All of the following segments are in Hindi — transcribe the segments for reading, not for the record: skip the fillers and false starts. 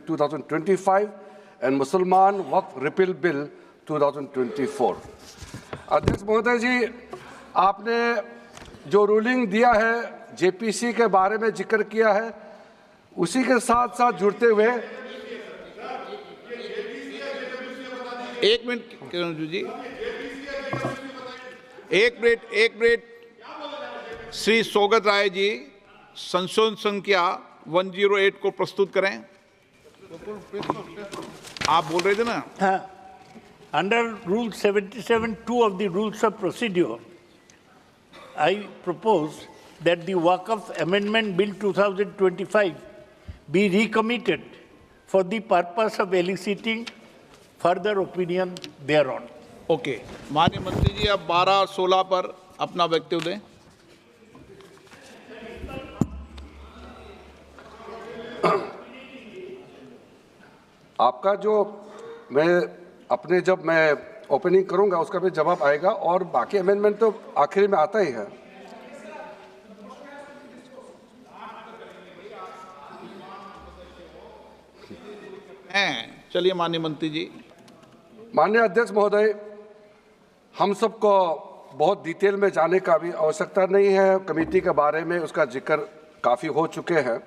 2025 and Mussalman Waqf Repeal Bill 2024. अध्यक्ष महोदय जी, आपने जो रूलिंग दिया है, जेपीसी के बारे में जिक्र किया है, उसी के साथ साथ जुड़ते हुए एक मिनट जी, एक मिनट श्री सौगत राय जी संशोधन संख्या 108 को प्रस्तुत करें। आप बोल रहे थे ना? हाँ, under rule 77(2) of the rules of procedure, I propose that the Waqf Amendment Bill 2025 be recommitted for the purpose of eliciting further opinion thereon. Okay, माननीय मंत्री जी अब 12-16 पर अपना वक्तव्य दें। आपका जो जब मैं ओपनिंग करूंगा उसका भी जवाब आएगा और बाकी अमेंडमेंट तो आखिरी में आता ही है। चलिए माननीय मंत्री जी। माननीय अध्यक्ष महोदय, हम सबको बहुत डिटेल में जाने का भी आवश्यकता नहीं है। कमेटी के बारे में उसका जिक्र काफ़ी हो चुके हैं,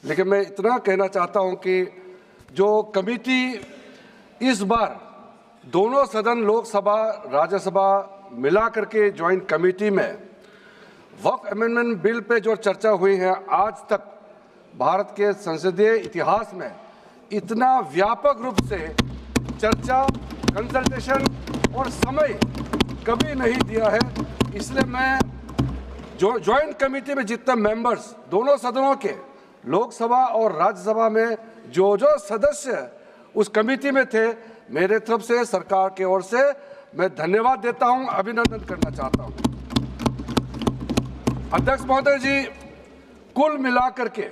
लेकिन मैं इतना कहना चाहता हूं कि जो कमेटी इस बार दोनों सदन लोकसभा राज्यसभा मिला करके ज्वाइंट कमेटी में वक्फ अमेंडमेंट बिल पे जो चर्चा हुई है, आज तक भारत के संसदीय इतिहास में इतना व्यापक रूप से चर्चा, कंसल्टेशन और समय कभी नहीं दिया है। इसलिए मैं जो ज्वाइंट कमेटी में जितने मेंबर्स दोनों सदनों के लोकसभा और राज्यसभा में जो सदस्य उस कमेटी में थे, मेरे तरफ से सरकार की ओर से मैं धन्यवाद देता हूं, अभिनंदन करना चाहता हूं। अध्यक्ष महोदय जी, कुल मिलाकर के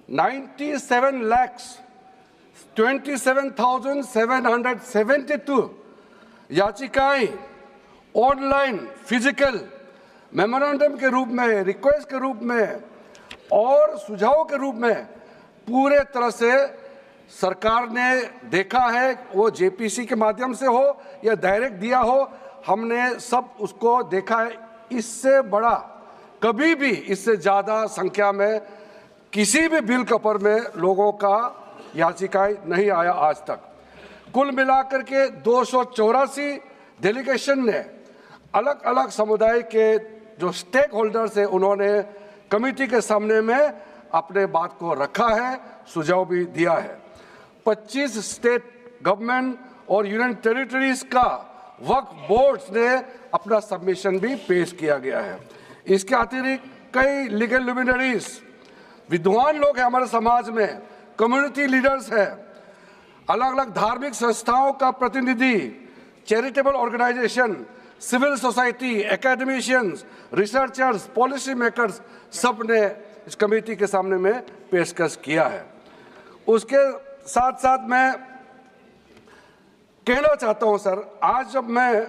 97,27,772 याचिकाएं ऑनलाइन, फिजिकल, मेमोरेंडम के रूप में, रिक्वेस्ट के रूप में और सुझाव के रूप में पूरे तरह से सरकार ने देखा है। वो जेपीसी के माध्यम से हो या डायरेक्ट दिया हो, हमने सब उसको देखा है। इससे बड़ा कभी भी, इससे ज़्यादा संख्या में किसी भी बिल के ऊपर में लोगों का याचिकाएं नहीं आया आज तक। कुल मिलाकर के 284 डेलीगेशन ने अलग अलग समुदाय के जो स्टेक होल्डर्स हैं, उन्होंने कमेटी के सामने में अपने बात को रखा है, सुझाव भी दिया है। 25 स्टेट गवर्नमेंट और यूनियन टेरिटरीज का वक्फ बोर्ड्स ने अपना सबमिशन भी पेश किया गया है। इसके अतिरिक्त कई लीगल लुमिनरीज, विद्वान लोग हैं हमारे समाज में, कम्युनिटी लीडर्स हैं, अलग अलग धार्मिक संस्थाओं का प्रतिनिधि, charitable organisation, civil society, academicians, researchers, policy makers, सब ने इस कमेटी के सामने में पेशकश किया है। उसके साथ साथ मैं कहना चाहता हूं सर, आज जब मैं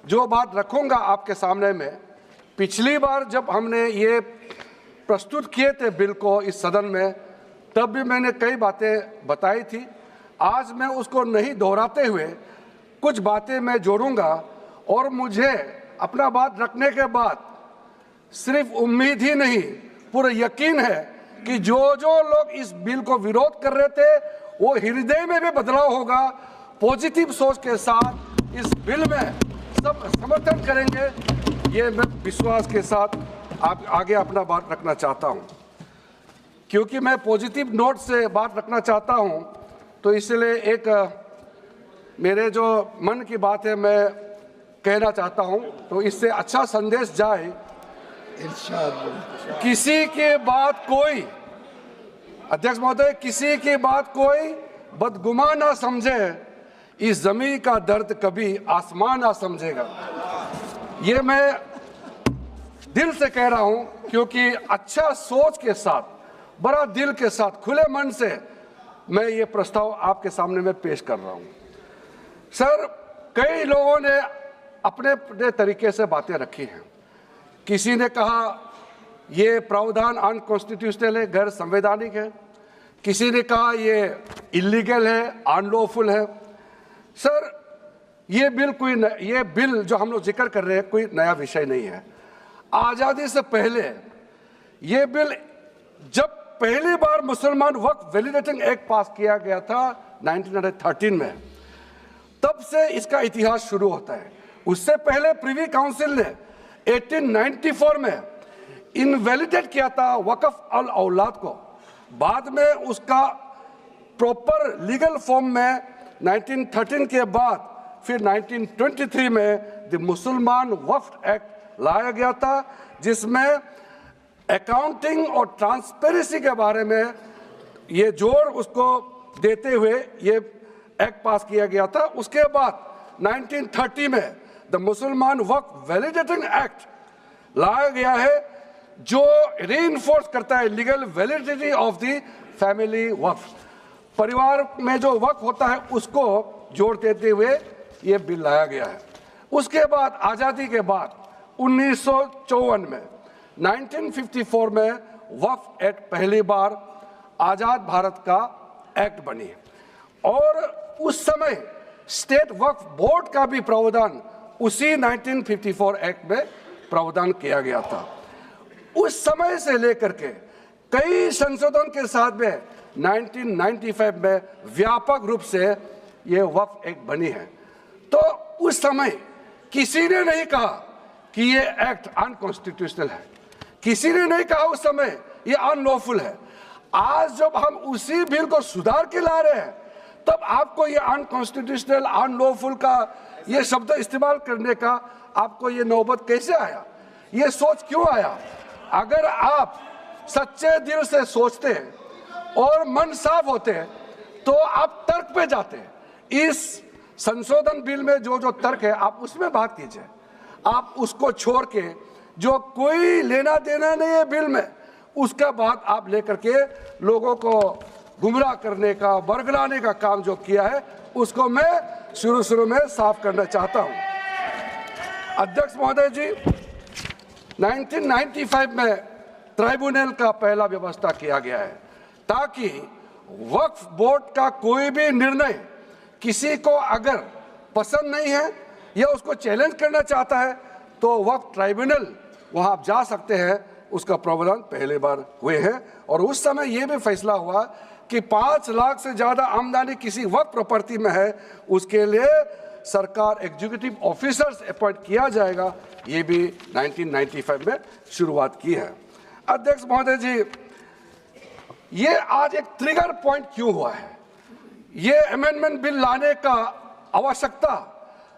जो बात रखूंगा आपके सामने में, पिछली बार जब हमने ये प्रस्तुत किए थे बिल को इस सदन में, तब भी मैंने कई बातें बताई थी। आज मैं उसको नहीं दोहराते हुए कुछ बातें मैं जोड़ूंगा और मुझे अपना बात रखने के बाद सिर्फ उम्मीद ही नहीं, पूरा यकीन है कि जो लोग इस बिल को विरोध कर रहे थे, वो हृदय में भी बदलाव होगा। पॉजिटिव सोच के साथ इस बिल में सब समर्थन करेंगे, ये मैं विश्वास के साथ आगे अपना बात रखना चाहता हूं। क्योंकि मैं पॉजिटिव नोट से बात रखना चाहता हूं, तो इसलिए एक मेरे जो मन की बात है मैं कहना चाहता हूं, तो इससे अच्छा संदेश जाए। किसी की बात कोई, अध्यक्ष महोदय, किसी की बात कोई बदगुमान ना समझे, इस जमीन का दर्द कभी आसमान ना समझेगा। ये मैं दिल से कह रहा हूं, क्योंकि अच्छा सोच के साथ, बड़ा दिल के साथ, खुले मन से मैं ये प्रस्ताव आपके सामने में पेश कर रहा हूं। सर, कई लोगों ने अपने अपने तरीके से बातें रखी हैं। किसी ने कहा ये प्रावधान अनकॉन्स्टिट्यूशनल है, गैर संवैधानिक है। किसी ने कहा ये इलीगल है, अनलॉफुल है। सर, ये बिल जो हम लोग जिक्र कर रहे हैं कोई नया विषय नहीं है। आज़ादी से पहले ये बिल जब पहली बार मुसलमान वक्फ वैलिडेटिंग एक्ट पास किया गया था 1913 में, तब से इसका इतिहास शुरू होता है। उससे पहले प्रिवी काउंसिल ने 1894 में इनवैलिडेट किया था वक्फ अल औलाद को। बाद में उसका प्रॉपर लीगल फॉर्म में 1913 के बाद फिर 1923 में द मुसलमान वक्फ एक्ट लाया गया था, जिसमें अकाउंटिंग और ट्रांसपेरेंसी के बारे में ये जोर उसको देते हुए ये एक्ट पास किया गया था। उसके बाद 1930 में द मुसलमान वक्फ वैलिडेटिंग एक्ट लाया गया है, जो रीइंफोर्स करता है legal validity of the family waqf. परिवार में जो वक्फ होता है उसको जोड़ देते हुए ये बिल लाया गया है। उसके बाद आज़ादी के बाद 1954 में 1954 में वक्फ एक्ट पहली बार आज़ाद भारत का एक्ट बनी, और उस समय स्टेट वक्फ बोर्ड का भी प्रावधान उसी 1954 एक्ट में प्रावधान किया गया था। उस समय से लेकर के कई संशोधन के साथ में 1995 में व्यापक रूप से ये वक्फ एक्ट बनी है। तो उस समय किसी ने नहीं कहा कि ये एक्ट अनकॉन्स्टिट्यूशनल है, किसी ने नहीं कहा उस समय ये अनलॉफुल है। आज जब हम उसी बिल को सुधार के ला रहे हैं, तब आपको ये अनकॉन्स्टिट्यूशनल, अनलॉफुल का ये शब्द इस्तेमाल करने का आपको ये नौबत कैसे आया? ये सोच क्यों आया? अगर आप सच्चे दिल से सोचते और मन साफ होते तो आप तर्क पे जाते। इस संशोधन बिल में जो जो तर्क है आप उसमें बात कीजिए। आप उसको छोड़ के जो कोई लेना देना नहीं है बिल में, उसका बात आप लेकर के लोगों को गुमराह करने का, बरगलाने का काम जो किया है, उसको मैं शुरू में साफ करना चाहता हूं। अध्यक्ष महोदय जी, 1995 में ट्राइब्यूनल का पहला व्यवस्था किया गया है ताकि वक्फ बोर्ड का कोई भी निर्णय किसी को अगर पसंद नहीं है या उसको चैलेंज करना चाहता है तो वक्फ ट्राइब्यूनल वहां आप जा सकते हैं। उसका प्रावधान पहले बार हुए हैं, और उस समय यह भी फैसला हुआ कि 5 लाख से ज्यादा आमदनी किसी वक्फ प्रॉपर्टी में है, उसके लिए सरकार एग्जीक्यूटिव ऑफिसर्स अपॉइंट किया जाएगा। ये भी 1995 में शुरुआत की है। अध्यक्ष महोदय जी, ये आज एक ट्रिगर पॉइंट क्यों हुआ है? ये अमेंडमेंट बिल लाने का आवश्यकता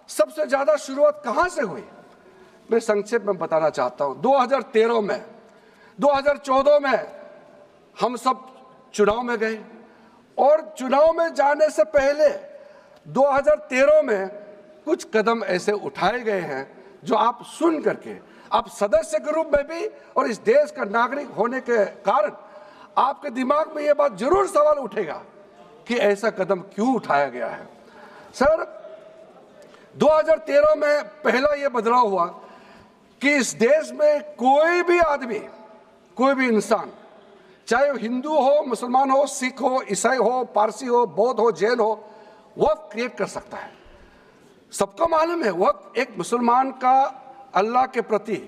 सबसे ज्यादा शुरुआत कहां से हुई? मैं संक्षेप में बताना चाहता हूं। 2013 में, 2014 में हम सब चुनाव में गए, और चुनाव में जाने से पहले 2013 में कुछ कदम ऐसे उठाए गए हैं जो आप सुन करके, आप सदस्य के रूप में भी और इस देश का नागरिक होने के कारण आपके दिमाग में यह बात जरूर सवाल उठेगा कि ऐसा कदम क्यों उठाया गया है। सर, 2013 में पहला यह बदलाव हुआ कि इस देश में कोई भी आदमी, कोई भी इंसान, चाहे वो हिंदू हो, मुसलमान हो, सिख हो, ईसाई हो, पारसी हो, बौद्ध हो, जैन हो, वक्फ क्रिएट कर सकता है। सबको मालूम है वक्फ एक मुसलमान का अल्लाह के प्रति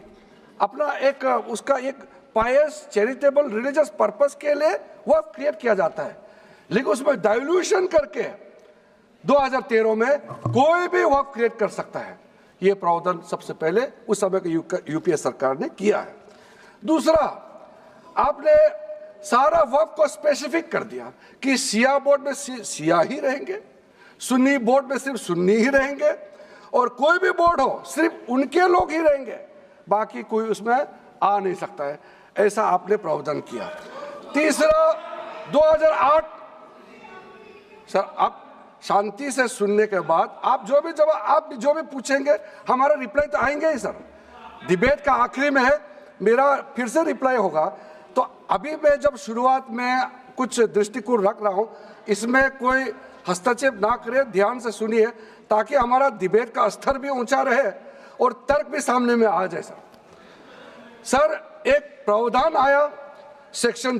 अपना एक उसका एक पायस चैरिटेबल रिलीजियस पर्पस के लिए वक्फ क्रिएट किया जाता है, लेकिन उसमें डाइल्यूशन करके 2013 में कोई भी वक्फ क्रिएट कर सकता है। ये प्रावधान सबसे पहले उस समय की यूपीए सरकार ने किया है। दूसरा, आपने सारा वक्फ को स्पेसिफिक कर दिया कि शिया बोर्ड में शिया ही रहेंगे, सुन्नी बोर्ड में सिर्फ सुन्नी ही रहेंगे, और कोई भी बोर्ड हो सिर्फ उनके लोग ही रहेंगे, बाकी कोई उसमें आ नहीं सकता है। ऐसा आपने प्रावधान किया। तीसरा, 2008, सर आप शांति से सुनने के बाद आप जो भी पूछेंगे हमारा रिप्लाई तो आएंगे ही सर। डिबेट का आखिरी में है, मेरा फिर से रिप्लाई होगा। तो अभी मैं जब शुरुआत में कुछ दृष्टिकोण रख रहा हूं, इसमें कोई हस्तक्षेप ना करे, ध्यान से सुनिए ताकि हमारा डिबेट का स्तर भी ऊंचा रहे और तर्क भी सामने में आ जाए। सर, एक प्रावधान आया सेक्शन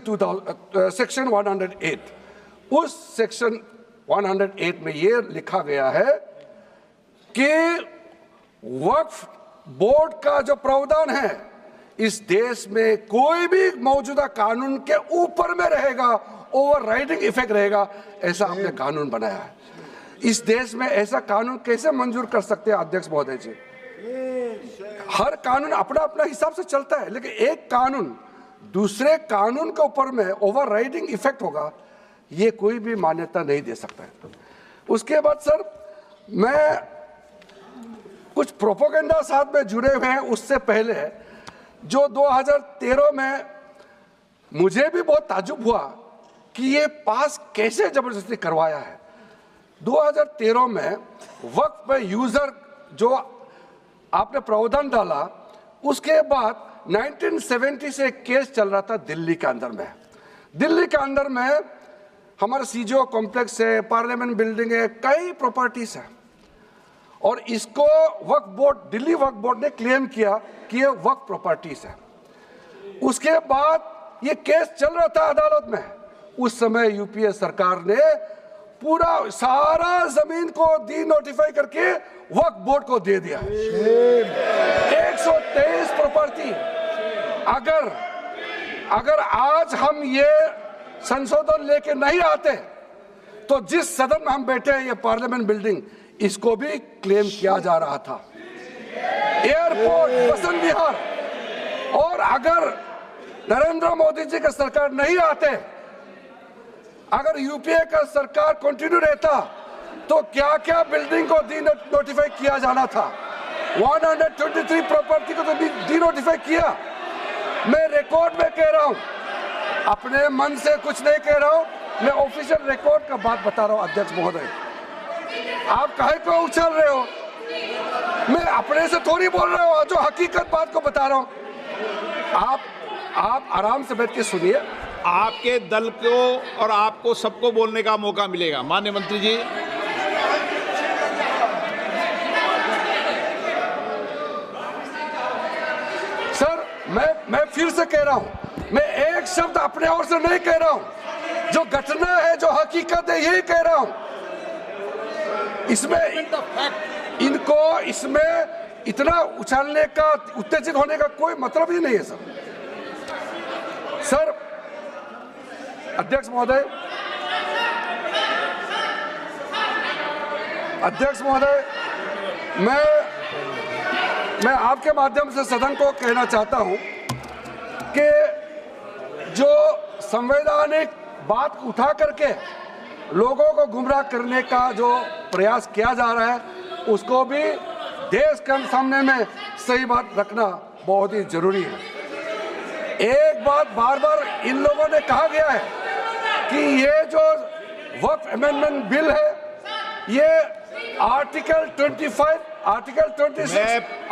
108, उस सेक्शन 108 में ये लिखा गया है कि वक्फ बोर्ड का जो प्रावधान है इस देश में कोई भी मौजूदा कानून के ऊपर में रहेगा, ओवरराइडिंग इफेक्ट रहेगा, ऐसा आपने कानून बनाया है। इस देश में ऐसा कानून कैसे मंजूर कर सकते हैं अध्यक्ष महोदय जी? हर कानून अपना अपना हिसाब से चलता है, लेकिन एक कानून दूसरे कानून के ऊपर में ओवरराइडिंग इफेक्ट होगा, ये कोई भी मान्यता नहीं दे सकता है। उसके बाद सर, मैं कुछ प्रोपोगेंडा साथ में जुड़े हुए हैं। उससे पहले जो 2013 में मुझे भी बहुत ताज्जुब हुआ कि ये पास कैसे जबरदस्ती करवाया है। 2013 में वक्फ पे यूजर जो आपने प्रावधान डाला, उसके बाद 1970 से केस चल रहा था दिल्ली के अंदर में। दिल्ली के अंदर में हमारा सीजीओ कॉम्प्लेक्स है, पार्लियामेंट बिल्डिंग है, कई प्रॉपर्टीज है, और इसको वक्फ बोर्ड, दिल्ली वक्फ बोर्ड ने क्लेम किया कि ये वक्फ प्रॉपर्टीज है। उसके बाद ये केस चल रहा था अदालत में। उस समय यूपीए सरकार ने पूरा सारा जमीन को डी नोटिफाई करके वक्फ बोर्ड को दे दिया। 123 प्रॉपर्टी। अगर आज हम ये संशोधन लेके नहीं आते तो जिस सदन में हम बैठे हैं, ये पार्लियामेंट बिल्डिंग, इसको भी क्लेम किया जा रहा था। एयरपोर्ट, बसंत विहार, और अगर नरेंद्र मोदी जी का सरकार नहीं आते, अगर यूपीए का सरकार कंटिन्यू रहता, तो क्या क्या बिल्डिंग को डी नोटिफाई किया जाना था। 123 प्रॉपर्टी को तो डी नोटिफाई किया। मैं रिकॉर्ड में कह रहा हूं, अपने मन से कुछ नहीं कह रहा हूं, मैं ऑफिशियल रिकॉर्ड का बात बता रहा हूं। अध्यक्ष महोदय, आप काहे को उछल रहे हो? मैं अपने से थोड़ी बोल रहा हूं, जो हकीकत बात को बता रहा हूं। आप आराम से बैठ के सुनिए। आपके दल को और आपको सबको बोलने का मौका मिलेगा। माननीय मंत्री जी, सर, मैं फिर से कह रहा हूं, मैं एक शब्द अपने ओर से नहीं कह रहा हूं। जो घटना है, जो हकीकत है, यही कह रहा हूं। इनको इसमें इतना उछालने का, उत्तेजित होने का कोई मतलब ही नहीं है सर। अध्यक्ष महोदय, मैं आपके माध्यम से सदन को कहना चाहता हूं कि जो संवैधानिक बात उठा करके लोगों को गुमराह करने का जो प्रयास किया जा रहा है, उसको भी देश के सामने में सही बात रखना बहुत ही जरूरी है। एक बात बार बार इन लोगों ने कहा गया है कि ये जो वक्फ अमेंडमेंट बिल है, ये आर्टिकल 25, आर्टिकल 26,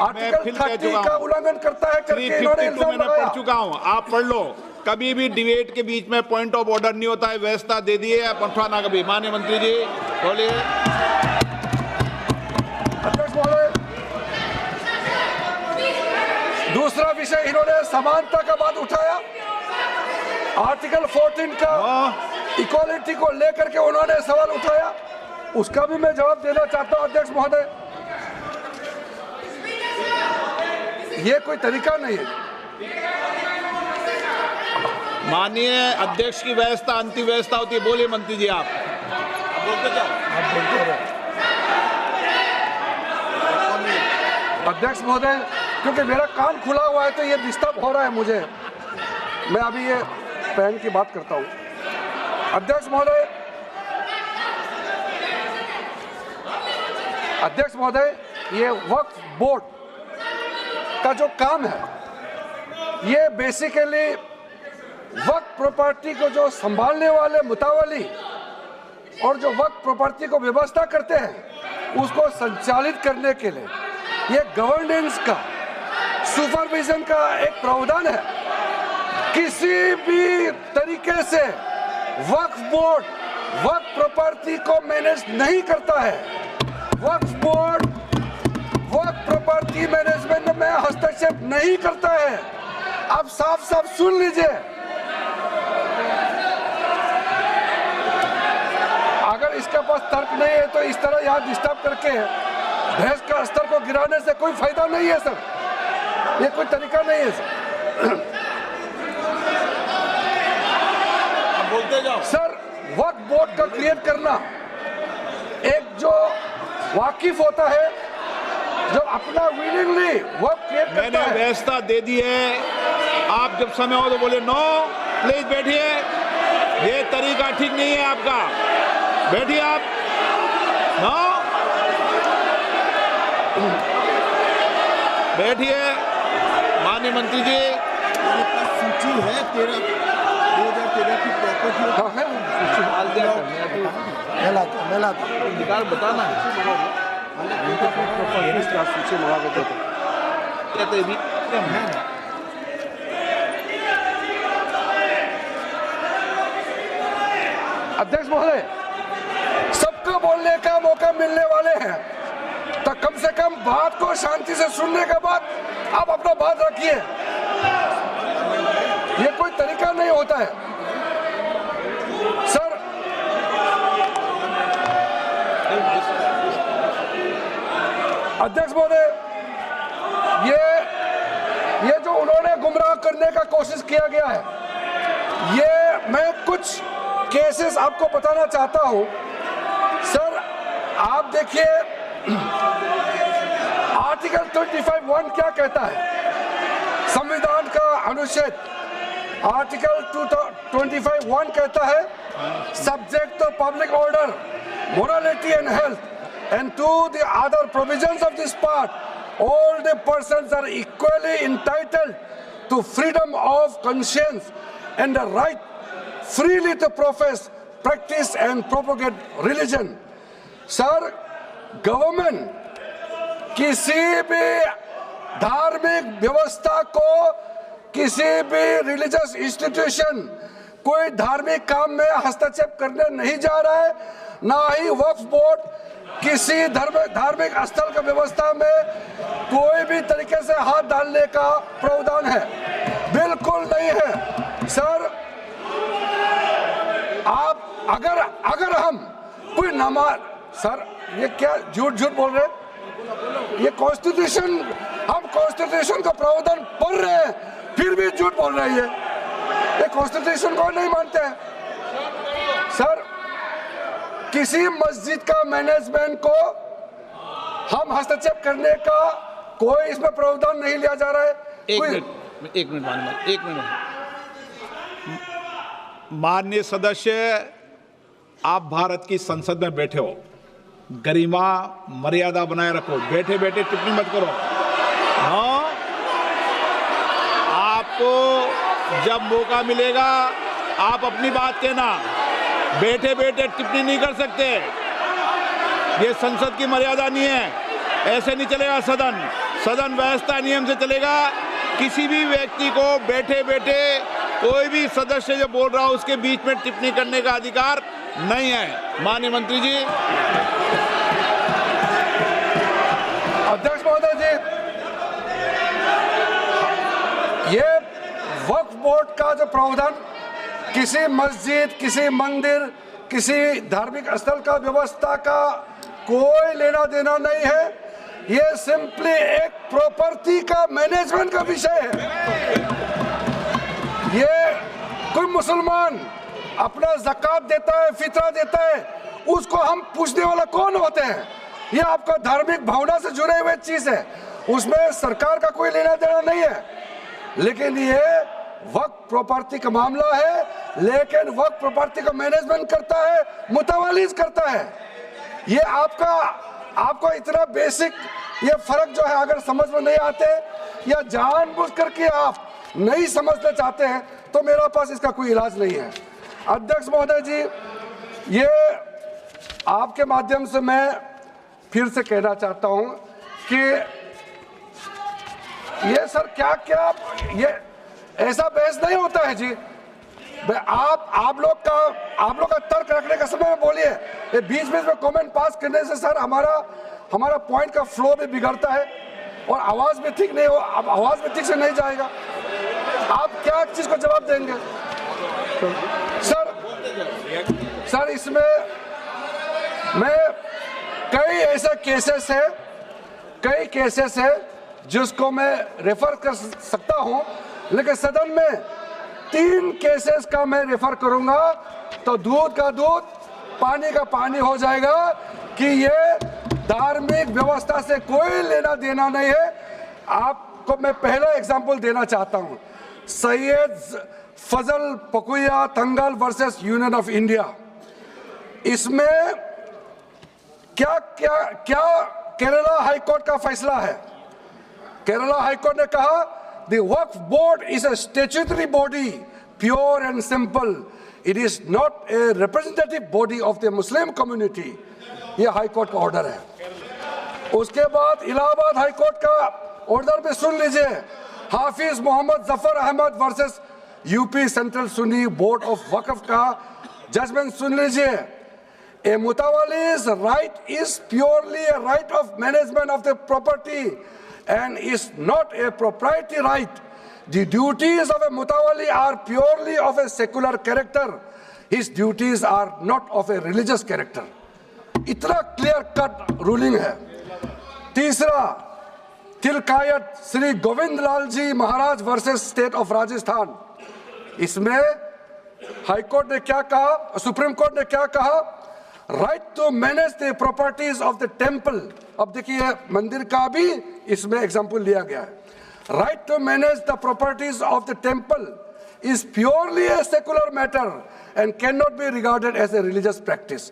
आर्टिकल 30 का उल्लंघन करता है करके इन्होंने इल्जाम लगाया। पढ़ चुका हूं, आप पढ़ लो। कभी भी डिबेट के बीच में पॉइंट ऑफ ऑर्डर नहीं होता है। व्यवस्था दे दिए, आप उठाना कभी। माननीय मंत्री जी बोलिए। अध्यक्ष महोदय, दूसरा विषय इन्होंने समानता का बात उठाया। आर्टिकल 14 का इक्वालिटी को लेकर के उन्होंने सवाल उठाया, उसका भी मैं जवाब देना चाहता हूं। अध्यक्ष महोदय, ये कोई तरीका नहीं है। माननीय अध्यक्ष की व्यवस्था अंतिम व्यवस्था होती है। बोलिए मंत्री जी, आप बोलते जाओ। अध्यक्ष महोदय, क्योंकि मेरा कान खुला हुआ है तो ये डिस्टर्ब हो रहा है मुझे। मैं अभी ये पेन की बात करता हूं। अध्यक्ष महोदय, ये वक्फ बोर्ड का जो काम है, ये बेसिकली वक्फ प्रॉपर्टी को जो संभालने वाले मुतावली और जो वक्फ प्रॉपर्टी को व्यवस्था करते हैं, उसको संचालित करने के लिए ये गवर्नेंस का, सुपरविजन का एक प्रावधान है। किसी भी तरीके से वक्फ बोर्ड वक्फ प्रॉपर्टी को मैनेज नहीं करता है। वक्फ बोर्ड वक्फ प्रॉपर्टी मैनेजमेंट में हस्तक्षेप नहीं करता है। आप साफ साफ सुन लीजिए, इसके पास तर्क नहीं है तो इस तरह यहाँ डिस्टर्ब करके बहस का स्तर को गिराने से कोई फायदा नहीं है सर, ये कोई तरीका नहीं है सर। बोलते जाओ सर, वक्फ बोर्ड का क्रिएट करना, एक जो वाकिफ होता है, जो अपना विलिंगली वक्फ क्रिएट मैंने करता है। व्यवस्था दे दी है, आप जब समय हो तो बोले नो, प्लीज बैठिए, ये तरीका ठीक नहीं है आपका, बैठिए आप। नो, बैठिए माननीय मंत्री जी। सूची है 2013 की प्रॉपर्टी हाँ है मैं लाता निकाल बताना सूची मंगा के देते। कहते भी अध्यक्ष महोदय, सबको बोलने का मौका मिलने वाले हैं, तो कम से कम बात को शांति से सुनने के बाद आप अपना बात रखिए। ये कोई तरीका नहीं होता है सर। अध्यक्ष महोदय, ये जो उन्होंने गुमराह करने का कोशिश किया गया है, ये मैं कुछ केसेस आपको बताना चाहता हूं सर। आप देखिए आर्टिकल 25(1) क्या कहता है, संविधान का अनुच्छेद आर्टिकल 25(1) कहता है, subject to public order, morality and health, and to the other provisions of this part, all the persons are equally entitled to freedom of conscience and the right freely to profess, practice and propagate religion. Sir, government किसी भी धार्मिक व्यवस्था को, किसी भी रिलीजियस इंस्टीट्यूशन, कोई धार्मिक काम में हस्तक्षेप करने नहीं जा रहा है, ना ही वक्फ बोर्ड किसी धार्मिक स्थल का व्यवस्था में कोई भी तरीके से हाथ डालने का प्रावधान है, बिल्कुल नहीं है सर। आप अगर हम कोई नमाज, सर ये क्या झूठ बोल रहे हैं, ये कॉन्स्टिट्यूशन, हम कॉन्स्टिट्यूशन का प्रावधान पढ़ रहे हैं फिर भी झूठ बोल रहे हैं, ये कॉन्स्टिट्यूशन को नहीं मानते हैं सर। किसी मस्जिद का मैनेजमेंट को हम हस्तक्षेप करने का कोई इसमें प्रावधान नहीं लिया जा रहा है। एक मिनट माननीय सदस्य, आप भारत की संसद में बैठे हो, गरिमा मर्यादा बनाए रखो, बैठे बैठे टिप्पणी मत करो। हाँ, आपको जब मौका मिलेगा आप अपनी बात कहना, बैठे बैठे टिप्पणी नहीं कर सकते, ये संसद की मर्यादा नहीं है, ऐसे नहीं चलेगा सदन। सदन व्यवस्था नियम से चलेगा। किसी भी व्यक्ति को बैठे बैठे कोई भी सदस्य जो बोल रहा हो उसके बीच में टिप्पणी करने का अधिकार नहीं है। माननीय मंत्री जी। अध्यक्ष महोदय जी, ये वक्फ बोर्ड का जो प्रावधान किसी मस्जिद, किसी मंदिर, किसी धार्मिक स्थल का व्यवस्था का कोई लेना देना नहीं है, ये सिंपली एक प्रॉपर्टी का मैनेजमेंट का विषय है। ये कोई मुसलमान अपना ज़कात देता है, फितरा देता है, उसको हम पूछने वाला कौन होते हैं? ये आपका धार्मिक भावना से जुड़े हुए चीज है, उसमें सरकार का कोई लेना देना नहीं है। लेकिन ये वक्फ प्रॉपर्टी का मामला है, लेकिन वक्फ प्रॉपर्टी का मैनेजमेंट करता है, मुतवल्लिज करता है। ये आपको इतना बेसिक ये फर्क जो है अगर समझ में नहीं आते या जानबूझ करके आप नहीं समझना चाहते हैं तो मेरा पास इसका कोई इलाज नहीं है। अध्यक्ष महोदय जी, ये आपके माध्यम से मैं फिर से कहना चाहता हूं कि ये सर क्या ये ऐसा बहस नहीं होता है जी। आप लोग का तर्क रखने का समय में बोलिए, ये बीच में कमेंट पास करने से सर हमारा पॉइंट का फ्लो भी बिगड़ता है और आवाज भी ठीक नहीं हो, अब आवाज भी ठीक से नहीं जाएगा। आप क्या चीज को जवाब देंगे सर? इसमें मैं कई ऐसे केसेस है जिसको मैं रेफर कर सकता हूं, लेकिन सदन में 3 केसेस का मैं रेफर करूंगा तो दूध का दूध पानी का पानी हो जाएगा कि ये धार्मिक व्यवस्था से कोई लेना देना नहीं है। आपको मैं पहला एग्जांपल देना चाहता हूं, सैयद फजल पकुया Thangal versus union of India. इसमें क्या केरला हाईकोर्ट का फैसला है। केरला हाईकोर्ट ने कहा the Waqf board is a statutory body, pure and simple, it is not a representative body of the Muslim community. यह हाईकोर्ट का ऑर्डर है। उसके बाद इलाहाबाद हाईकोर्ट का ऑर्डर भी सुन लीजिए, हाफिज मोहम्मद जफर अहमद वर्सेस यूपी सेंट्रल सुन्नी बोर्ड ऑफ वक्फ का जजमेंट सुन लीजिए। A mutawalli's right is purely a right of management of the property and is not a proprietary right. The duties of a mutawalli are purely of a secular character. His duties are not of a religious character. इतना क्लियर कट रूलिंग है। तीसरा, तिलकायत श्री गोविंद लाल जी महाराज वर्सेस स्टेट ऑफ राजस्थान। इसमें हाईकोर्ट ने क्या कहा, सुप्रीम कोर्ट ने क्या कहा, right to manage the properties of the temple. अब देखिए मंदिर का भी इसमें एग्जांपल लिया गया है। Right to manage the properties of the temple is purely a secular matter and can not be regarded as a religious practice.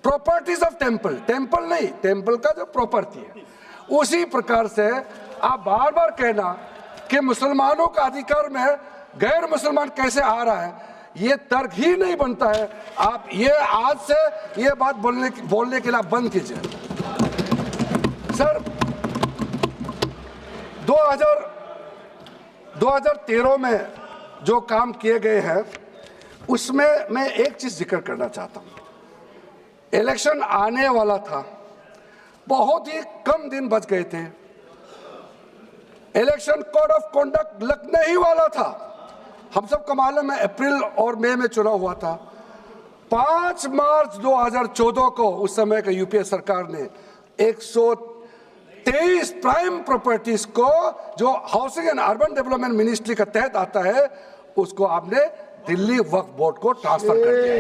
Properties of temple, temple नहीं, टेम्पल का जो प्रॉपर्टी है। उसी प्रकार से आप बार बार कहना कि मुसलमानों का अधिकार में गैर मुसलमान कैसे आ रहा है, ये तर्क ही नहीं बनता है। आप ये आज से ये बात बोलने के लिए बंद कीजिए। सर 2013 में जो काम किए गए हैं उसमें मैं एक चीज जिक्र करना चाहता हूं। इलेक्शन आने वाला था, बहुत ही कम दिन बच गए थे, इलेक्शन कोड ऑफ कॉन्डक्ट लगने ही वाला था। हम सबको मालूम है अप्रैल और मई में चुनाव हुआ था। 5 मार्च 2014 को उस समय का यूपीए सरकार ने 123 प्राइम प्रॉपर्टीज को जो housing and urban development ministry का तहत आता है उसको आपने दिल्ली वक्फ बोर्ड को ट्रांसफर कर दिया।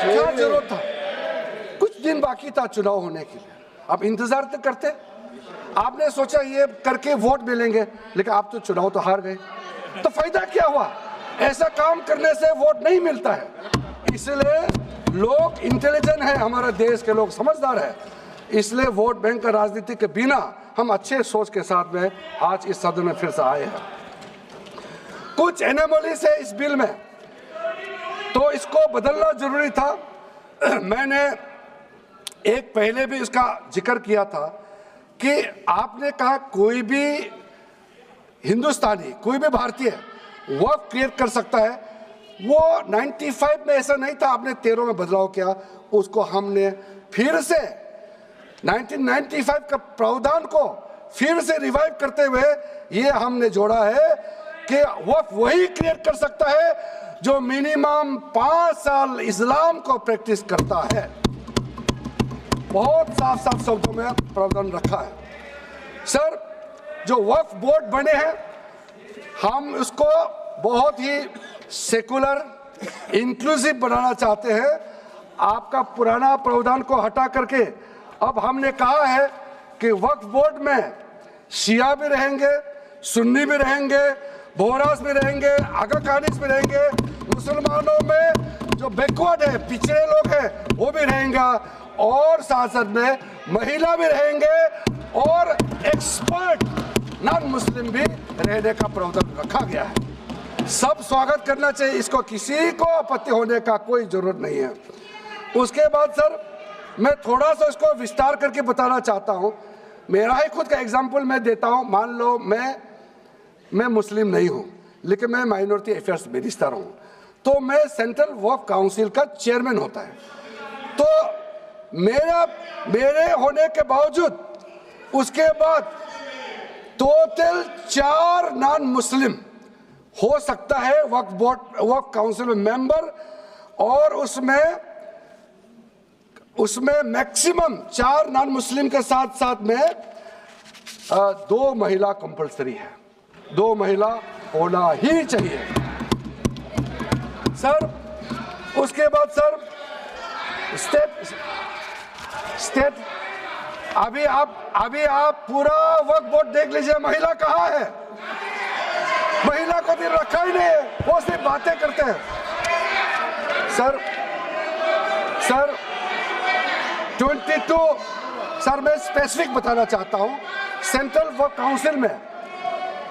क्या जरूरत था? कुछ दिन बाकी था चुनाव होने के लिए, आप इंतजार तो करते। आपने सोचा ये करके वोट मिलेंगे, लेकिन आप तो चुनाव तो हार गए, तो फायदा क्या हुआ? ऐसा काम करने से वोट नहीं मिलता है। इसलिए लोग इंटेलिजेंट है, हमारे देश के लोग समझदार है, इसलिए वोट बैंक का राजनीति के बिना हम अच्छे सोच के साथ में आज इस सदन में फिर से आए हैं। कुछ एनोमलीज है इस बिल में, तो इसको बदलना जरूरी था। मैंने एक पहले भी इसका जिक्र किया था कि आपने कहा कोई भी हिंदुस्तानी, कोई भी भारतीय वक्फ क्रिएट कर सकता है। वो 95 में ऐसा नहीं था, आपने 13 में बदलाव किया, उसको हमने फिर से 1995 का प्रावधान को फिर से रिवाइव करते हुए ये हमने जोड़ा है कि वक्फ वही क्रिएट कर सकता है जो मिनिमम 5 साल इस्लाम को प्रैक्टिस करता है। बहुत साफ साफ शब्दों में प्रावधान रखा है। सर, जो वक्फ बोर्ड बने हैं हम उसको बहुत ही सेकुलर इंक्लूसिव बनाना चाहते हैं। आपका पुराना प्रावधान को हटा करके अब हमने कहा है कि वक्फ बोर्ड में शिया भी रहेंगे, सुन्नी भी रहेंगे, बोहरास भी रहेंगे, आगा खानिस भी रहेंगे, मुसलमानों में जो बैकवर्ड है, पिछड़े लोग हैं वो भी रहेंगे, और साथ साथ में महिला भी रहेंगे और एक्सपर्ट नॉन मुस्लिम भी रहने का प्रावधान रखा गया है। सब स्वागत करना चाहिए, इसको किसी को आपत्ति होने का कोई जरूरत नहीं है। उसके बाद सर मैं थोड़ा सा इसको विस्तार करके बताना चाहता हूँ। मेरा ही खुद का एग्जाम्पल मैं देता हूँ। मान लो मैं मुस्लिम नहीं हूँ, लेकिन मैं माइनॉरिटी अफेयर्स मिनिस्टर हूँ, तो मैं सेंट्रल वक्फ काउंसिल का चेयरमैन होता है। तो मेरे होने के बावजूद उसके बाद टोटल 4 नॉन मुस्लिम हो सकता है वक्फ बोर्ड वक्फ काउंसिल में मेंबर, और उसमें उसमें मैक्सिमम 4 नॉन मुस्लिम के साथ साथ में 2 महिला कंपलसरी है, 2 महिला होना ही चाहिए सर। उसके बाद सर स्टेट अभी आप पूरा वक्फ बोर्ड देख लीजिए, महिला कहाँ है? महिला को भी रखा ही नहीं है, वो सिर्फ बातें करते हैं सर। 22 सर मैं स्पेसिफिक बताना चाहता हूं, सेंट्रल वक्फ काउंसिल में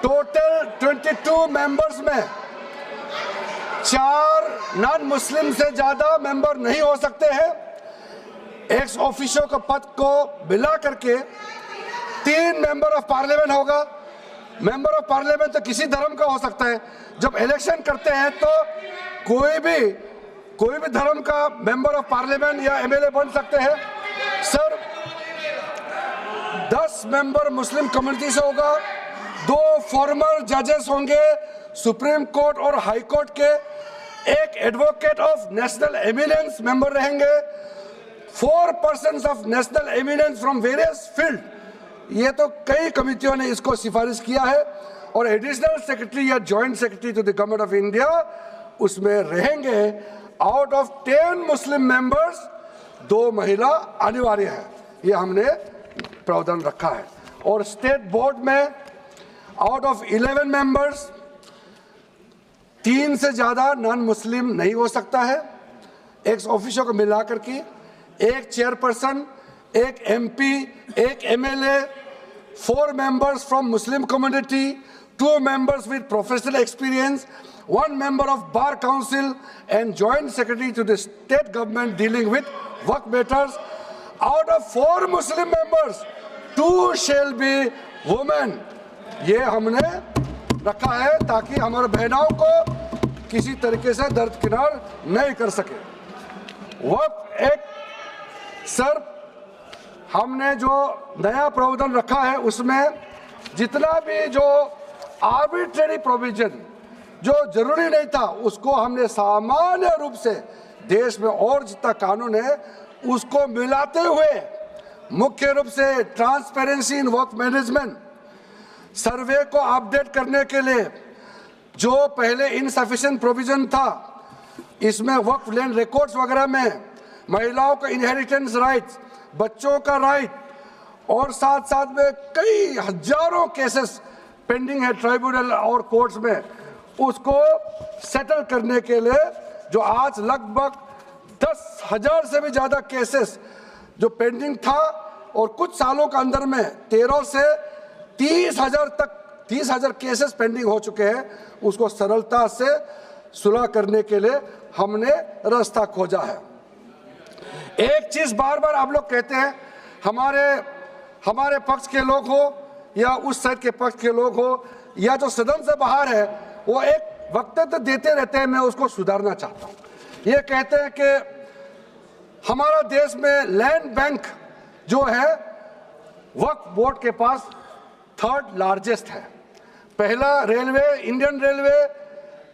टोटल 22 मेंबर्स में 4 नॉन मुस्लिम से ज्यादा मेंबर नहीं हो सकते हैं। एक्स ऑफिशियो के पद को मिला करके 3 मेंबर ऑफ पार्लियामेंट होगा। मेंबर ऑफ पार्लियामेंट तो किसी धर्म का हो सकता है। जब इलेक्शन करते हैं तो कोई भी धर्म का मेंबर ऑफ पार्लियामेंट या एमएलए बन सकते हैं सर। 10 मेंबर मुस्लिम कम्युनिटी से होगा, 2 फॉर्मर जजेस होंगे सुप्रीम कोर्ट और हाई कोर्ट के, 1 advocate of national eminence member रहेंगे, 4 persons of national eminence from various field. ये तो कई कमिटियों ने इसको सिफारिश किया है। और एडिशनल सेक्रेटरी या joint secretary to the government of India उसमें रहेंगे। आउट ऑफ 10 मुस्लिम मेंबर्स 2 महिला अनिवार्य है, ये हमने प्रावधान रखा है। और स्टेट बोर्ड में आउट ऑफ 11 मेंबर्स 3 से ज्यादा नॉन मुस्लिम नहीं हो सकता है। एक्स ऑफिशियो को मिलाकर के 1 chairperson, 1 MP, 1 MLA, 4 members from Muslim community, 2 members with professional experience, 1 member of Bar Council and Joint Secretary to the state government dealing with work matters. Out of 4 Muslim members, 2 shall be women. ये हमने रखा है ताकि हमारे बहनों को किसी तरीके से दरकिनार नहीं कर सके। वक्फ एक्ट सर हमने जो नया प्रावधान रखा है उसमें जितना भी जो आर्बिट्रेरी प्रोविजन जो जरूरी नहीं था उसको हमने सामान्य रूप से देश में और जितना कानून है उसको मिलाते हुए मुख्य रूप से ट्रांसपेरेंसी इन वक्फ मैनेजमेंट, सर्वे को अपडेट करने के लिए जो पहले इनसफिशिएंट प्रोविजन था इसमें वक्फ लैंड रिकॉर्ड्स वगैरह में महिलाओं का इनहेरिटेंस राइट्स, बच्चों का राइट और साथ साथ में कई हजारों केसेस पेंडिंग है ट्राइब्यूनल और कोर्ट्स में, उसको सेटल करने के लिए जो आज लगभग 10,000 से भी ज्यादा केसेस जो पेंडिंग था और कुछ सालों के अंदर में 13 से 30,000 केसेस पेंडिंग हो चुके हैं, उसको सरलता से सुलह करने के लिए हमने रास्ता खोजा है। एक चीज बार बार आप लोग कहते हैं, हमारे पक्ष के लोग हो या उस साइड के पक्ष के लोग हो या जो सदन से बाहर है, वो एक वक्तव्य देते रहते हैं, मैं उसको सुधारना चाहता हूँ। ये कहते हैं कि हमारा देश में लैंड बैंक जो है वक्फ बोर्ड के पास 3rd लार्जेस्ट है। पहला रेलवे, इंडियन रेलवे,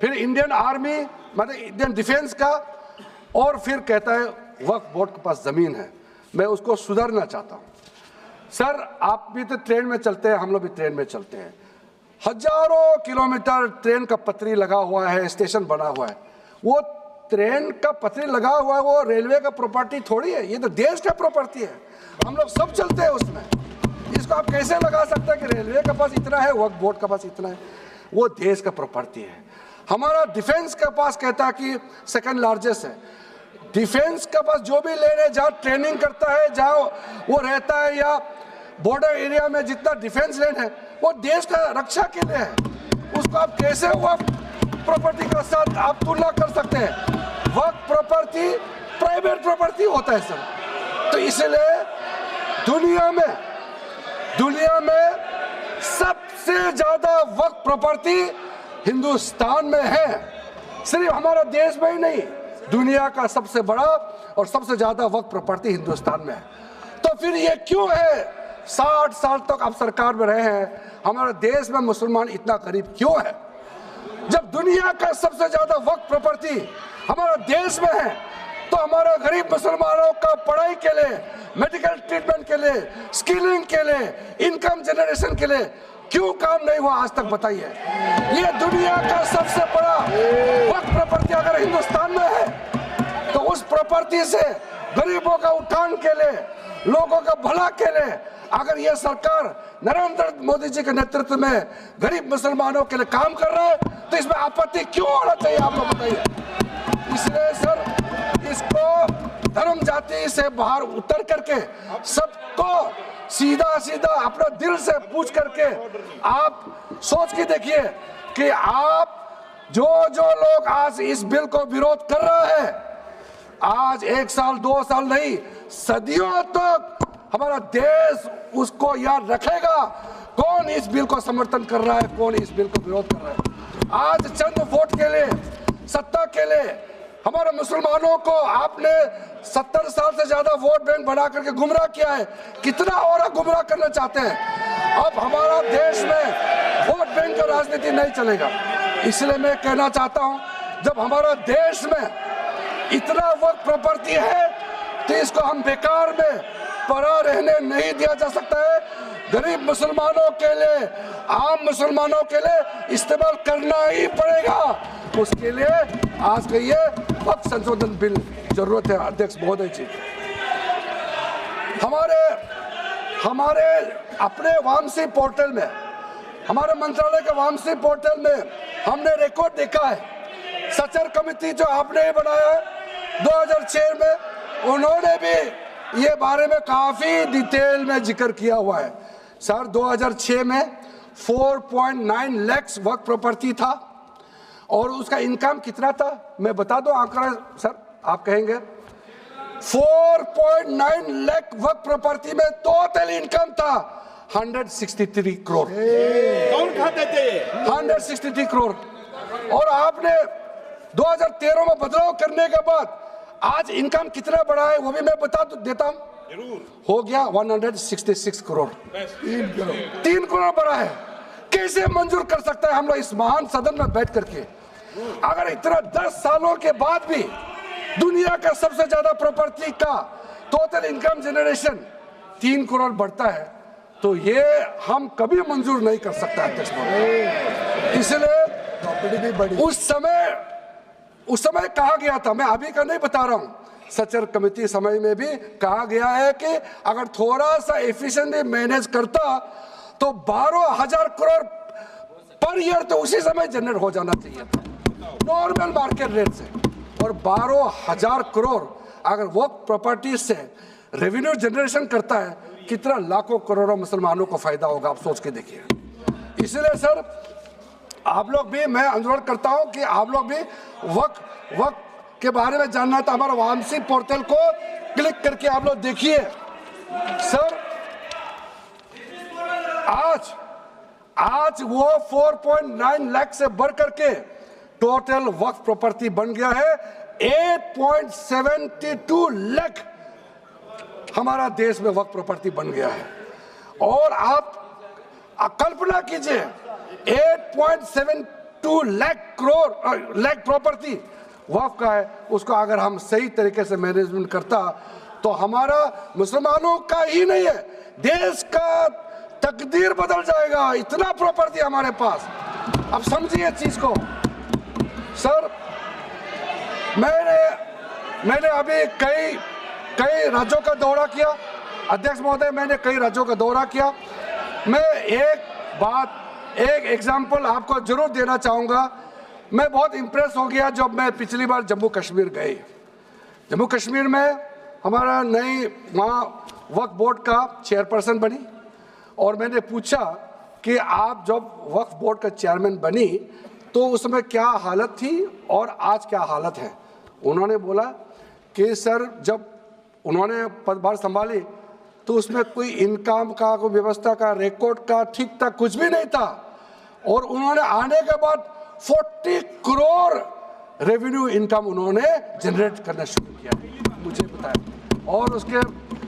फिर इंडियन आर्मी मतलब इंडियन डिफेंस का, और फिर कहता है वक्फ बोर्ड के पास जमीन है। मैं उसको सुधारना चाहता हूँ। सर आप भी तो ट्रेन में चलते हैं, हम लोग भी ट्रेन में चलते हैं, हजारों किलोमीटर ट्रेन का पटरी लगा हुआ है, स्टेशन बना हुआ है। वो ट्रेन का पटरी लगा हुआ है, वो रेलवे का प्रॉपर्टी थोड़ी है, ये तो देश का प्रॉपर्टी है, हम लोग सब चलते हैं उसमें। इसको आप कैसे लगा सकते हैं कि रेलवे के पास इतना है, वक्फ बोर्ड के पास इतना है? वो देश का प्रॉपर्टी है। हमारा डिफेंस के पास कहता है कि 2nd लार्जेस्ट है। डिफेंस के पास जो भी ले रहे, जहाँ ट्रेनिंग करता है, जहाँ वो रहता है, या बॉर्डर एरिया में जितना डिफेंस लैंड है वो देश का रक्षा के लिए है। उसको आप कैसे वक्फ प्रॉपर्टी के साथ आप तुलना कर सकते हैं? वक्फ प्रॉपर्टी प्राइवेट प्रॉपर्टी होता है सर। तो इसलिए दुनिया में सबसे ज्यादा वक्फ प्रॉपर्टी हिंदुस्तान में है। सिर्फ हमारा देश में ही नहीं, दुनिया का सबसे बड़ा और सबसे ज्यादा वक्फ प्रॉपर्टी हिंदुस्तान में है। तो फिर ये क्यों है 60 साल तक आप सरकार में रहे हैं, हमारे देश में मुसलमान इतना गरीब क्यों है? जब दुनिया का सबसे ज्यादा वक्फ प्रॉपर्टी हमारा देश में है तो हमारे गरीब मुसलमानों का पढ़ाई के लिए, मेडिकल ट्रीटमेंट के लिए, स्किलिंग के लिए, इनकम जनरेशन के लिए क्यों काम नहीं हुआ आज तक बताइए। ये दुनिया का सबसे बड़ा वक्फ प्रॉपर्टी अगर हिंदुस्तान में है तो उस प्रॉपर्टी से गरीबों का उत्थान के लिए, लोगों का भला के लिए अगर ये सरकार नरेंद्र मोदी जी के नेतृत्व में गरीब मुसलमानों के लिए काम कर रहा है तो इसमें आपत्ति क्यों होना चाहिए, आप लोग बताइए। इसलिए सर इसको धर्म जाति से बाहर उतर करके सबको सीधा सीधा अपना दिल से पूछ करके आप सोच के देखिए कि आप जो लोग आज इस बिल को विरोध कर रहा है, आज 1 साल 2 साल नहीं सदियों तक हमारा देश उसको याद रखेगा कौन इस बिल को समर्थन कर रहा है, कौन इस बिल को विरोध कर रहा है। आज चंद वोट के लिए, सत्ता के लिए हमारे मुसलमानों को आपने 70 साल से ज्यादा वोट बैंक बना करके गुमराह किया है, कितना और गुमराह करना चाहते हैं। अब हमारा देश में वोट बैंक का राजनीति नहीं चलेगा। इसलिए मैं कहना चाहता हूं जब हमारा देश में इतना वक्त प्रॉपर्टी है तो इसको हम बेकार में पड़ा रहने नहीं दिया जा सकता है। गरीब मुसलमानों के लिए, आम मुसलमानों के लिए इस्तेमाल करना ही पड़ेगा। उसके लिए आज का ये वक्त संशोधन बिल जरूरत है। अध्यक्ष महोदय जी, हमारे अपने वामसी पोर्टल में, हमारे मंत्रालय के वामसी पोर्टल में हमने रिकॉर्ड देखा है। सचर कमेटी जो आपने बनाया है 2006 में, उन्होंने भी ये बारे में काफी डिटेल में जिक्र किया हुआ है। सर 2006 में 4.9 लाख वक्फ प्रॉपर्टी था और उसका इनकम कितना था मैं बता दूं आंकड़ा सर, आप कहेंगे 4.9 लाख वक्फ प्रॉपर्टी में टोटल इनकम था 163 करोड़। कौन खाते थे? 163 करोड़। और आपने 2013 में बदलाव करने के बाद आज इनकम कितना बढ़ा है वो भी मैं बता देता हूं, हो गया 166 करोड़। 3 करोड़ बढ़ा है। कैसे मंजूर कर सकता है हम लोग इस महान सदन में बैठ करके? अगर इतना 10 सालों के बाद भी दुनिया का सबसे ज्यादा प्रॉपर्टी का टोटल इनकम जनरेशन 3 करोड़ बढ़ता है तो ये हम कभी मंजूर नहीं कर सकता अध्यक्ष महोदय। इसलिए उस समय कहा गया था, मैं अभी का नहीं बता रहा हूं, सचर कमेटी समय में भी कहा गया है कि अगर थोड़ा सा एफिशिएंटली मैनेज करता तो 12,000 करोड़ पर ईयर तो उसी समय जनरेट हो जाना चाहिए था नॉर्मल मार्केट रेट से। और 12,000 करोड़ अगर वो प्रॉपर्टी से रेवेन्यू जनरेशन करता है कितना लाखों करोड़ों मुसलमानों को फायदा होगा, आप सोच के देखिए। इसलिए सर आप लोग भी, मैं अनुरोध करता हूं कि आप लोग भी वक्त के बारे में जानना है तो हमारा वामसी पोर्टल को क्लिक करके आप लोग देखिए। सर आज वो 4.9 लाख से बढ़ करके टोटल वक्फ प्रॉपर्टी बन गया है 8.72 लाख। हमारा देश में वक्फ प्रॉपर्टी बन गया है। और आप कल्पना कीजिए 8.72 लाख प्रॉपर्टी वक्फ का है, उसको अगर हम सही तरीके से मैनेजमेंट करता तो हमारा मुसलमानों का ही नहीं है देश का तकदीर बदल जाएगा। इतना प्रॉपर्टी हमारे पास, अब समझिए चीज को। सर मैंने अभी कई राज्यों का दौरा किया अध्यक्ष महोदय, मैंने कई राज्यों का दौरा किया। मैं एक एग्जांपल आपको जरूर देना चाहूँगा। मैं बहुत इम्प्रेस हो गया जब मैं पिछली बार जम्मू कश्मीर गई। जम्मू कश्मीर में हमारा नई वहाँ वक्फ बोर्ड का चेयरपर्सन बनी और मैंने पूछा कि आप जब वक्फ बोर्ड का चेयरमैन बनी तो उसमें क्या हालत थी और आज क्या हालत है। उन्होंने बोला कि सर जब उन्होंने पदभार संभाली तो उसमें कोई इनकम का, कोई व्यवस्था का, रिकॉर्ड का ठीक ठाक कुछ भी नहीं था। और उन्होंने आने के बाद 40 करोड़ रेवेन्यू इनकम उन्होंने जनरेट करना शुरू किया, मुझे बताया। और उसके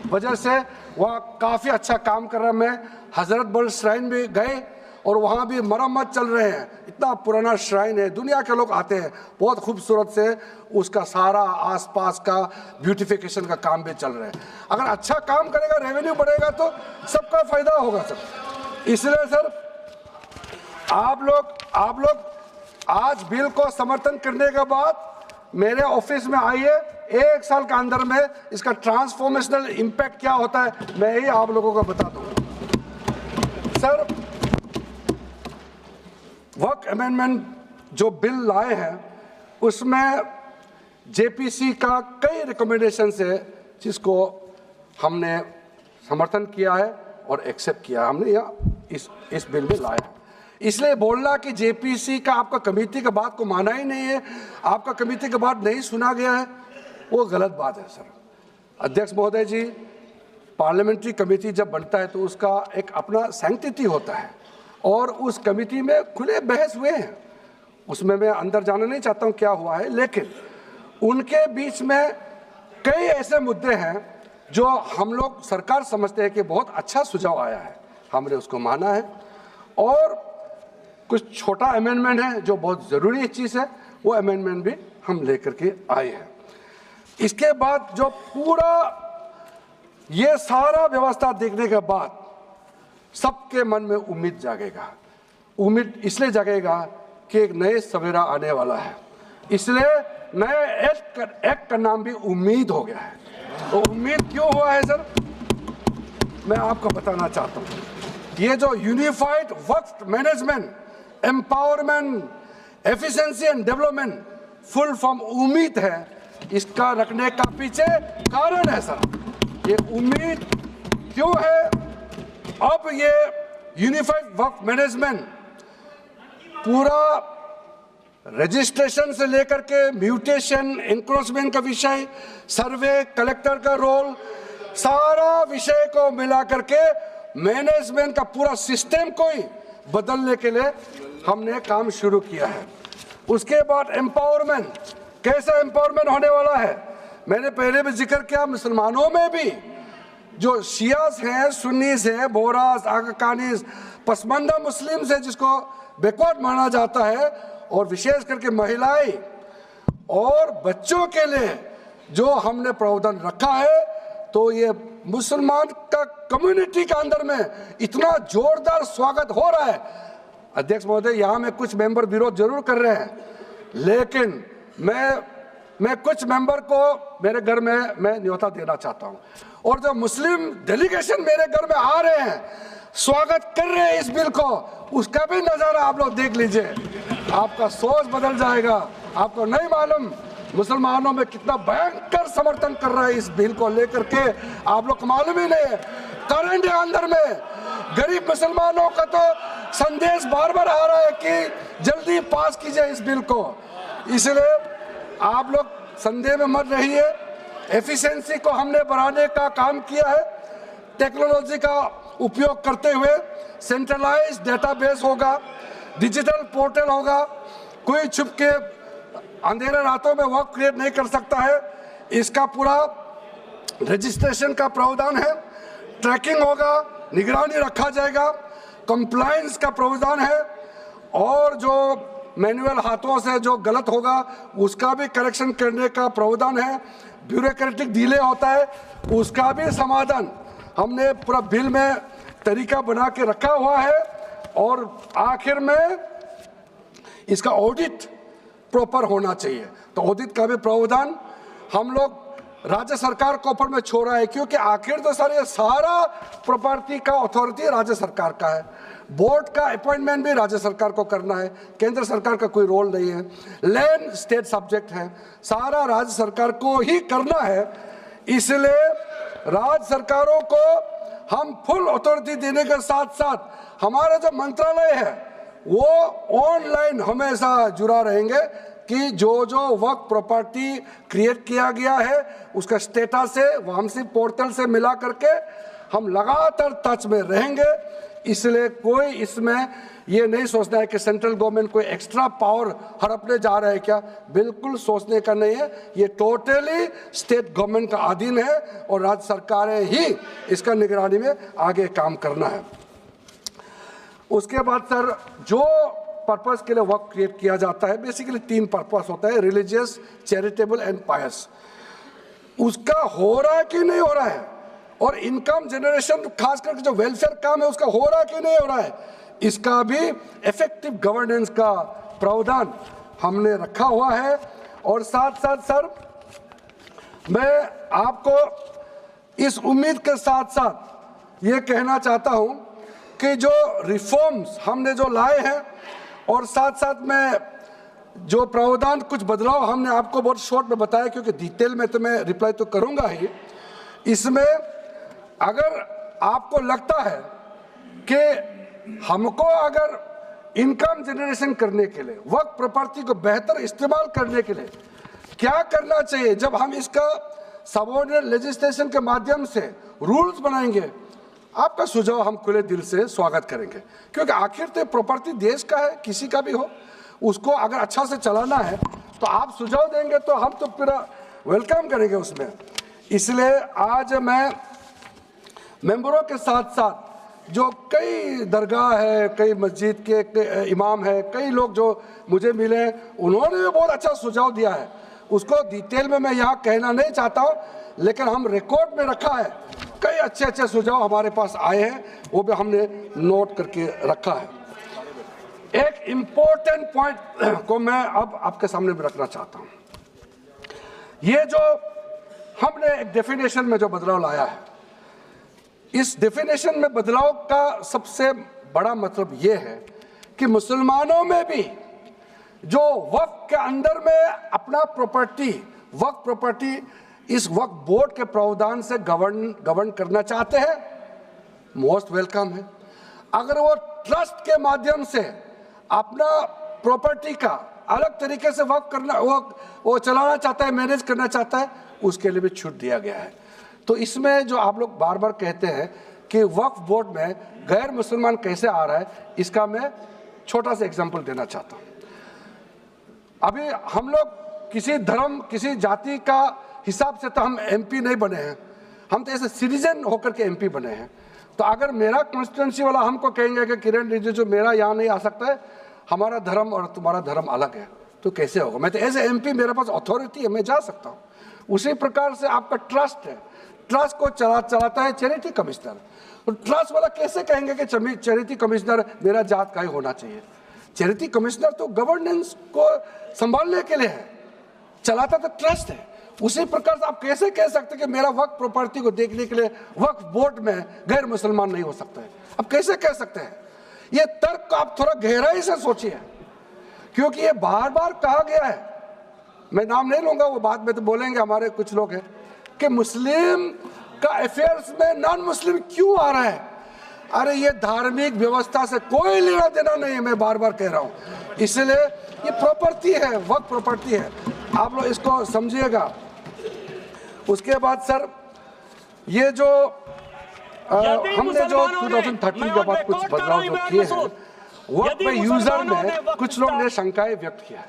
वजह से वह काफ़ी अच्छा काम कर रहा है। मैं हजरत बल श्राइन भी गए और वहाँ भी मरम्मत चल रहे हैं। कितना पुराना श्राइन है, दुनिया के लोग आते हैं, बहुत खूबसूरत से उसका सारा आसपास का ब्यूटिफिकेशन का काम भी चल रहा है। अगर अच्छा काम करेगा, रेवेन्यू बढ़ेगा तो सबका फायदा होगा सर। इसलिए सर आप लोग आज बिल को समर्थन करने के बाद मेरे ऑफिस में आइए, 1 साल के अंदर में इसका ट्रांसफॉर्मेशनल इम्पैक्ट क्या होता है मैं ही आप लोगों को बता दूंगा। सर वक्फ अमेंडमेंट जो बिल लाए हैं उसमें जेपीसी का कई रिकमेंडेशंस है जिसको हमने समर्थन किया है और एक्सेप्ट किया, हमने यहाँ इस बिल में लाया। इसलिए बोलना कि जेपीसी का आपका कमेटी का बात को माना ही नहीं है, आपका कमेटी का बात नहीं सुना गया है, वो गलत बात है सर। अध्यक्ष महोदय जी, पार्लियामेंट्री कमेटी जब बनता है तो उसका एक अपना सैंक्टिटी होता है और उस कमेटी में खुले बहस हुए हैं, उसमें मैं अंदर जाना नहीं चाहता हूँ क्या हुआ है, लेकिन उनके बीच में कई ऐसे मुद्दे हैं जो हम लोग सरकार समझते हैं कि बहुत अच्छा सुझाव आया है, हमने उसको माना है। और कुछ छोटा अमेंडमेंट है जो बहुत ज़रूरी चीज़ है, वो अमेंडमेंट भी हम लेकर के आए हैं। इसके बाद जो पूरा ये सारा व्यवस्था देखने के बाद सबके मन में उम्मीद जागेगा। उम्मीद इसलिए जागेगा कि एक नए सवेरा आने वाला है, इसलिए नए एक्ट का नाम भी उम्मीद हो गया है। तो उम्मीद क्यों हुआ है सर, मैं आपको बताना चाहता हूँ। ये जो unified Waqf management, empowerment, efficiency and development, full form उम्मीद है, इसका रखने का पीछे कारण है सर। ये उम्मीद क्यों है, अब ये यूनिफाइड वक्फ मैनेजमेंट पूरा रजिस्ट्रेशन से लेकर के म्यूटेशन, इंक्रोचमेंट का विषय, सर्वे, कलेक्टर का रोल, सारा विषय को मिला करके मैनेजमेंट का पूरा सिस्टम को ही बदलने के लिए हमने काम शुरू किया है। उसके बाद एम्पावरमेंट, कैसा एम्पावरमेंट होने वाला है, मैंने पहले भी जिक्र किया, मुसलमानों में भी जो शियास हैं, सुन्नीस हैं, बोरास, आकाकानीस, पसमानदा मुस्लिम्स है जिसको बैकवर्ड माना जाता है, और विशेष करके महिलाएं और बच्चों के लिए जो हमने प्रावधान रखा है, तो ये मुसलमान का कम्युनिटी के अंदर में इतना जोरदार स्वागत हो रहा है। अध्यक्ष महोदय, यहाँ में कुछ मेंबर विरोध जरूर कर रहे हैं, लेकिन मैं कुछ मेंबर को मेरे घर में मैं न्योता देना चाहता हूँ, और जो मुस्लिम डेलीगेशन मेरे घर में आ रहे हैं, स्वागत कर रहे हैं इस बिल को, उसका भी नज़ारा आप लोग देख लीजिए, आपका सोच बदल जाएगा। आपको नहीं मालूम मुसलमानों में कितना भयंकर समर्थन कर रहा है इस बिल को लेकर के, आप लोग को मालूम ही नहीं है। करंट अंदर में गरीब मुसलमानों का तो संदेश बार बार आ रहा है कि जल्दी पास कीजिए इस बिल को, इसलिए आप लोग संदेह में मत रहिए। एफिशिएंसी को हमने बढ़ाने का काम किया है, टेक्नोलॉजी का उपयोग करते हुए सेंट्रलाइज्ड डेटाबेस होगा, डिजिटल पोर्टल होगा, कोई छुप के अंधेरे रातों में वर्क क्रिएट नहीं कर सकता है, इसका पूरा रजिस्ट्रेशन का प्रावधान है, ट्रैकिंग होगा, निगरानी रखा जाएगा, कंप्लायंस का प्रावधान है, और जो मैनुअल हाथों से जो गलत होगा उसका भी करेक्शन करने का प्रावधान है, ब्यूरोक्रेटिक डिले होता है उसका भी समाधान हमने पूरा बिल में तरीका बना के रखा हुआ है, और आखिर में इसका ऑडिट प्रॉपर होना चाहिए, तो ऑडिट का भी प्रावधान हम लोग राज्य सरकार को ऊपर में छोड़ा है, क्योंकि आखिर तो सर ये सारा प्रॉपर्टी का अथॉरिटी राज्य सरकार का है, बोर्ड का अपॉइंटमेंट भी राज्य सरकार को करना है, केंद्र सरकार का कोई रोल नहीं है, लैंड स्टेट सब्जेक्ट है, सारा राज्य सरकार को ही करना है। इसलिए राज्य सरकारों को हम फुल अथॉरिटी देने के साथ साथ हमारा जो मंत्रालय है वो ऑनलाइन हमेशा जुड़ा रहेंगे कि जो वक्फ प्रॉपर्टी क्रिएट किया गया है उसका स्टेटस से वामसी पोर्टल से मिला करके हम लगातार टच में रहेंगे। इसलिए कोई इसमें ये नहीं सोचना है कि सेंट्रल गवर्नमेंट कोई एक्स्ट्रा पावर हड़पने जा रहा है क्या, बिल्कुल सोचने का नहीं है, ये टोटली स्टेट गवर्नमेंट का अधीन है और राज्य सरकारें ही इसका निगरानी में आगे काम करना है। उसके बाद सर जो पर्पस के लिए वक्फ क्रिएट किया जाता है। बेसिकली 3 पर्पस होता है, रिलीजियस, चैरिटेबल एंड पायस। उसका हो रहा है कि नहीं हो रहा है, और इनकम जनरेशन खास करके जो वेलफेयर काम है उसका हो रहा है कि नहीं हो रहा है, इसका भी इफेक्टिव गवर्नेंस का प्रावधान हमने रखा हुआ है। और साथ साथ सर, मैं आपको इस उम्मीद के साथ साथ ये कहना चाहता हूं कि जो रिफॉर्म्स हमने जो लाए हैं, और साथ साथ में जो प्रावधान कुछ बदलाव हमने आपको बहुत शॉर्ट में बताया, क्योंकि डिटेल में तो मैं रिप्लाई तो करूंगा ही, इसमें अगर आपको लगता है कि हमको अगर इनकम जनरेशन करने के लिए, वक्त प्रॉपर्टी को बेहतर इस्तेमाल करने के लिए क्या करना चाहिए, जब हम इसका सबऑर्डिनेट लेजिस्लेशन के माध्यम से रूल्स बनाएंगे, आपका सुझाव हम खुले दिल से स्वागत करेंगे। क्योंकि आखिर तो प्रॉपर्टी देश का है, किसी का भी हो, उसको अगर अच्छा से चलाना है तो आप सुझाव देंगे तो हम तो पूरा वेलकम करेंगे उसमें। इसलिए आज मैं मेंबरों के साथ साथ जो कई दरगाह है, कई मस्जिद के इमाम है, कई लोग जो मुझे मिले, उन्होंने भी बहुत अच्छा सुझाव दिया है। उसको डिटेल में मैं यहाँ कहना नहीं चाहता हूँ, लेकिन हम रिकॉर्ड में रखा है, कई अच्छे अच्छे सुझाव हमारे पास आए हैं, वो भी हमने नोट करके रखा है। एक इम्पोर्टेंट पॉइंट को मैं अब आपके सामने में रखना चाहता हूँ। ये जो हमने एक डेफिनेशन में जो बदलाव लाया है, इस डेफिनेशन में बदलाव का सबसे बड़ा मतलब ये है कि मुसलमानों में भी जो वक्फ के अंदर में अपना प्रॉपर्टी, वक्फ प्रॉपर्टी इस वक्फ बोर्ड के प्रावधान से गवर्न करना चाहते हैं, मोस्ट वेलकम है। अगर वो ट्रस्ट के माध्यम से अपना प्रॉपर्टी का अलग तरीके से वक्फ करना, वो चलाना चाहता है, मैनेज करना चाहता है, उसके लिए भी छूट दिया गया है। तो इसमें जो आप लोग बार बार कहते हैं कि वक्फ बोर्ड में गैर मुसलमान कैसे आ रहा है, इसका मैं छोटा सा एग्जांपल देना चाहता हूँ। अभी हम लोग किसी धर्म, किसी जाति का हिसाब से तो हम एमपी नहीं बने हैं, हम तो ऐसे सिटीजन होकर के एमपी बने हैं। तो अगर मेरा कॉन्स्टिट्यूंसी वाला हमको कहेंगे कि किरण रिजिजू मेरा यहाँ नहीं आ सकता है, हमारा धर्म और तुम्हारा धर्म अलग है, तो कैसे होगा? मैं तो एज ए एमपी, मेरे पास अथॉरिटी है, मैं जा सकता हूँ। उसी प्रकार से आपका ट्रस्ट है, ट्रस्ट को चलाता है चैरिटी कमिश्नर। तो ट्रस्ट वाला कैसे कहेंगे कि चैरिटी कमिश्नर मेरा जात का ही होना चाहिए? चैरिटी कमिश्नर तो गवर्नेंस को संभालने के लिए है, चलाता तो ट्रस्ट है। उसी प्रकार से आप कैसे कह सकते हैं कि मेरा वक्फ प्रॉपर्टी को देखने के लिए वक्फ बोर्ड में गैर मुसलमान नहीं हो सकता है? आप कैसे कह सकते हैं? ये तर्क को आप थोड़ा गहराई से सोचिए, क्योंकि ये बार बार कहा गया है, मैं नाम नहीं लूंगा, वो बाद में तो बोलेंगे हमारे कुछ लोग हैं कि मुस्लिम का अफेयर्स में नॉन मुस्लिम क्यों आ रहा है। अरे ये धार्मिक व्यवस्था से कोई लेना देना नहीं है, मैं बार बार कह रहा हूँ। इसलिए ये प्रॉपर्टी है, वक्फ प्रॉपर्टी है, आप लोग इसको समझिएगा। उसके बाद सर, ये जो हमने जो 2013 के बाद कुछ बदलाव जो किए हैं, वक्त पे यूजर में कुछ लोग ने शंकाएं व्यक्त किया है,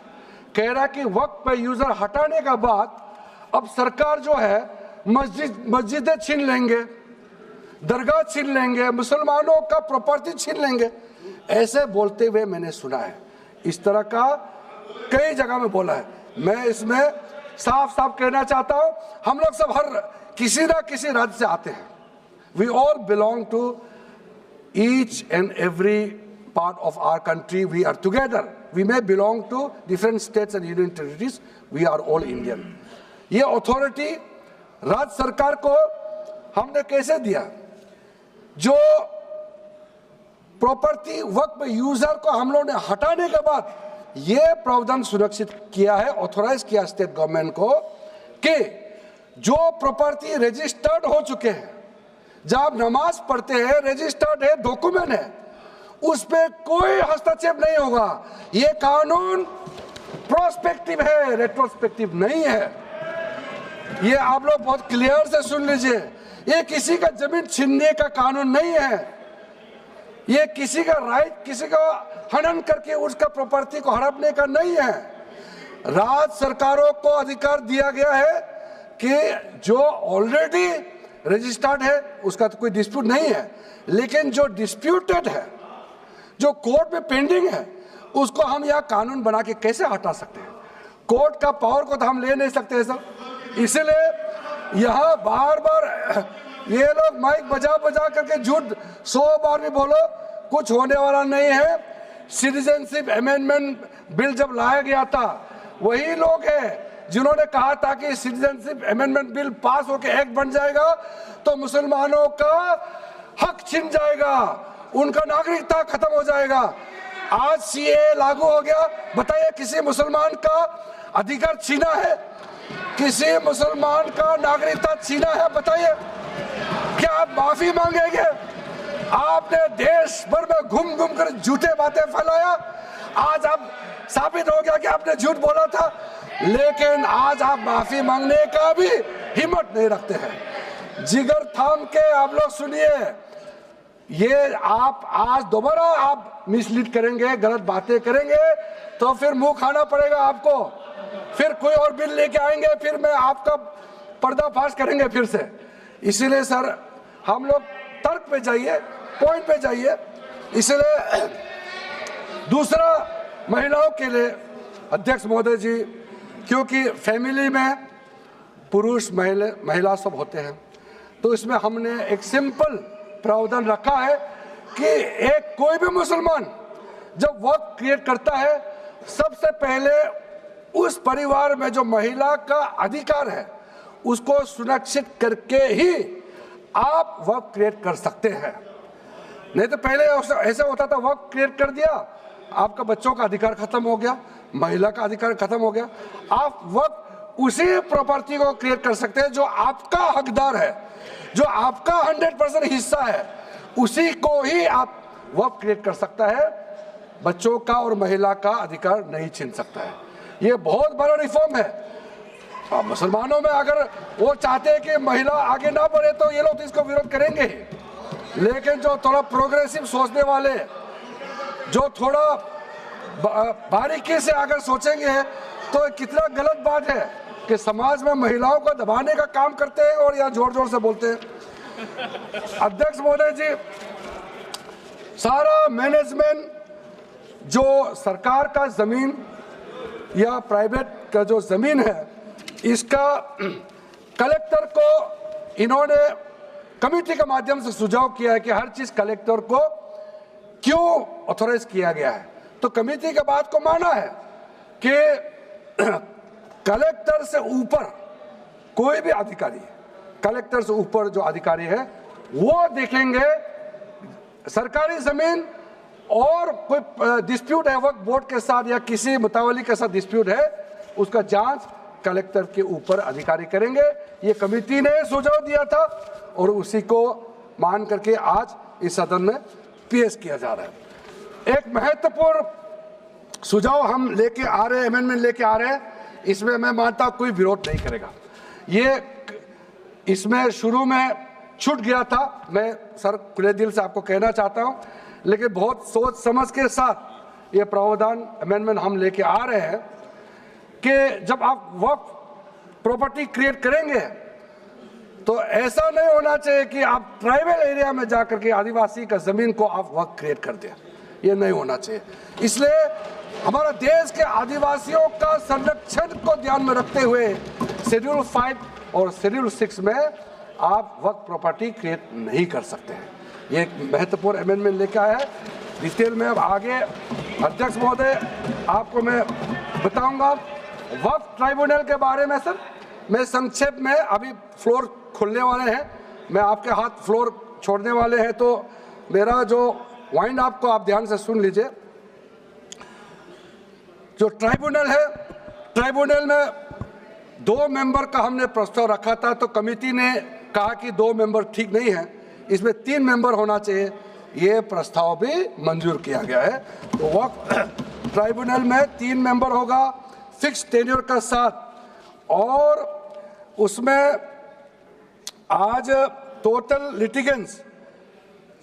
कह रहा कि वक्त पे यूजर हटाने के बाद अब सरकार जो है मस्जिदें छीन लेंगे, दरगाह छीन लेंगे, मुसलमानों का प्रॉपर्टी छीन लेंगे, ऐसे बोलते हुए मैंने सुना है। इस तरह का कई जगह में बोला है। मैं इसमें साफ साफ कहना चाहता हूं, हम लोग सब हर किसी ना किसी राज्य से आते हैं। We all belong to each and every part of our country, we are together, we may belong to different states and union territories, we are all Indian. ये अथॉरिटी राज्य सरकार को हमने कैसे दिया? जो प्रॉपर्टी वक्त में यूजर को हम लोगों ने हटाने के बाद ये प्रावधान सुरक्षित किया है, ऑथोराइज किया स्टेट गवर्नमेंट को कि जो प्रॉपर्टी रजिस्टर्ड हो चुके हैं, जब नमाज पढ़ते हैं, रजिस्टर्ड है, डॉक्यूमेंट है, उस पे कोई हस्तक्षेप नहीं होगा। ये कानून प्रोस्पेक्टिव है, रेट्रोस्पेक्टिव नहीं है। ये आप लोग बहुत क्लियर से सुन लीजिए, ये किसी का जमीन छीनने का कानून नहीं है। ये किसी का राइट, किसी का हनन करके उसका प्रॉपर्टी को हड़पने का नहीं है। राज्य सरकारों को अधिकार दिया गया है कि जो ऑलरेडी रजिस्टर्ड है उसका तो कोई डिस्प्यूट नहीं है, लेकिन जो डिस्प्यूटेड है, जो कोर्ट में पेंडिंग है, उसको हम यहाँ कानून बना के कैसे हटा सकते हैं? कोर्ट का पावर को तो हम ले नहीं सकते सर। इसलिए यहाँ बार बार ये लोग माइक बजा बजा करके झूठ 100 बार भी बोलो, कुछ होने वाला नहीं है। सिटीजनशिप अमेंडमेंट बिल जब लाया गया था, वही लोग हैं जिन्होंने कहा था कि सिटीजनशिप अमेंडमेंट बिल पास होकर एक्ट बन जाएगा तो मुसलमानों का हक छिन जाएगा, उनका नागरिकता खत्म हो जाएगा। आज सीए लागू हो गया, बताइए किसी मुसलमान का अधिकार छीना है? किसी मुसलमान का नागरिकता छीना है? बताइए, क्या आप माफी मांगेंगे? आपने देश भर में घूम घूम कर झूठे बातें फैलाया, आज आप साबित हो गया कि आपने झूठ बोला था, लेकिन आज आप माफी मांगने का भी हिम्मत नहीं रखते हैं। जिगर थाम के आप लोग सुनिए, ये आप आज दोबारा आप मिसलीड करेंगे, गलत बातें करेंगे तो फिर मुंह खाना पड़ेगा आपको। फिर कोई और बिल लेके आएंगे, फिर मैं आपका पर्दाफाश करेंगे फिर से। इसीलिए सर हम लोग तर्क पे जाइए, पॉइंट पे जाइए। इसलिए दूसरा, महिलाओं के लिए अध्यक्ष महोदय जी, क्योंकि फैमिली में पुरुष महिला सब होते हैं, तो इसमें हमने एक सिंपल प्रावधान रखा है कि एक कोई भी मुसलमान जब वक्त क्रिएट करता है, सबसे पहले उस परिवार में जो महिला का अधिकार है उसको सुरक्षित करके ही आप वक्त क्रिएट कर सकते हैं। नहीं तो पहले ऐसा होता था, वक्त क्रिएट कर दिया, आपका बच्चों का अधिकार खत्म हो गया, महिला का अधिकार खत्म हो गया। आप वक्त उसी प्रॉपर्टी को क्रिएट कर सकते हैं जो आपका हकदार है, जो आपका 100% हिस्सा है, उसी को ही आप वक्त क्रिएट कर सकता है। बच्चों का और महिला का अधिकार नहीं छीन सकता है। ये बहुत बड़ा रिफॉर्म है। मुसलमानों में अगर वो चाहते हैं कि महिला आगे ना बढ़े तो ये लोग इसको विरोध करेंगे, लेकिन जो थोड़ा प्रोग्रेसिव सोचने वाले, जो थोड़ा बारीकी से अगर सोचेंगे तो कितना गलत बात है कि समाज में महिलाओं को दबाने का काम करते हैं और यहाँ जोर जोर से बोलते हैं। अध्यक्ष महोदय जी, सारा मैनेजमेंट जो सरकार का जमीन या प्राइवेट का जो जमीन है, इसका कलेक्टर को इन्होंने कमेटी के माध्यम से सुझाव किया है कि हर चीज कलेक्टर को क्यों ऑथोराइज किया गया है। तो कमेटी के बात को माना है कि कलेक्टर से ऊपर कोई भी अधिकारी, कलेक्टर से ऊपर जो अधिकारी है वो देखेंगे सरकारी जमीन और कोई डिस्प्यूट है वक्फ बोर्ड के साथ या किसी मुतावली के साथ डिस्प्यूट है, उसका जांच कलेक्टर के ऊपर अधिकारी करेंगे। ये कमेटी ने सुझाव दिया था और उसी को मान करके आज इस सदन में पेश किया जा रहा है। एक महत्वपूर्ण सुझाव हम लेके आ रहे हैं, अमेंडमेंट लेके आ रहे हैं, इसमें मैं मानता हूं कोई विरोध नहीं करेगा। ये इसमें शुरू में छूट गया था, मैं सर खुले दिल से आपको कहना चाहता हूं, लेकिन बहुत सोच समझ के साथ ये प्रावधान अमेंडमेंट हम लेके आ रहे हैं कि जब आप वक्फ प्रॉपर्टी क्रिएट करेंगे तो ऐसा नहीं होना चाहिए कि आप ट्राइबल एरिया में जाकर के आदिवासी का जमीन को आप वक्फ क्रिएट कर दें, ये नहीं होना चाहिए। इसलिए हमारा देश के आदिवासियों का संरक्षण को ध्यान में रखते हुए शेड्यूल 5 और शेड्यूल 6 में आप वक्फ प्रॉपर्टी क्रिएट नहीं कर सकते हैं। ये एक महत्वपूर्ण अमेंडमेंट लेके आया है। डिटेल में अब आगे अध्यक्ष महोदय आपको मैं बताऊंगा वक्फ ट्राइब्यूनल के बारे में। सर मैं संक्षेप में, अभी फ्लोर खुलने वाले हैं, मैं आपके हाथ फ्लोर छोड़ने वाले हैं, तो मेरा जो वाइंड अप को आप ध्यान से सुन लीजिए। जो ट्राइब्यूनल है, ट्राइब्यूनल में 2 मेंबर का हमने प्रस्ताव रखा था, तो कमेटी ने कहा कि 2 मेंबर ठीक नहीं है, इसमें 3 मेंबर होना चाहिए। ये प्रस्ताव भी मंजूर किया गया है। तो वक्फ ट्राइब्यूनल में 3 मेंबर होगा फिक्स टेन्योर का साथ, और उसमें आज टोटल लिटिगेंस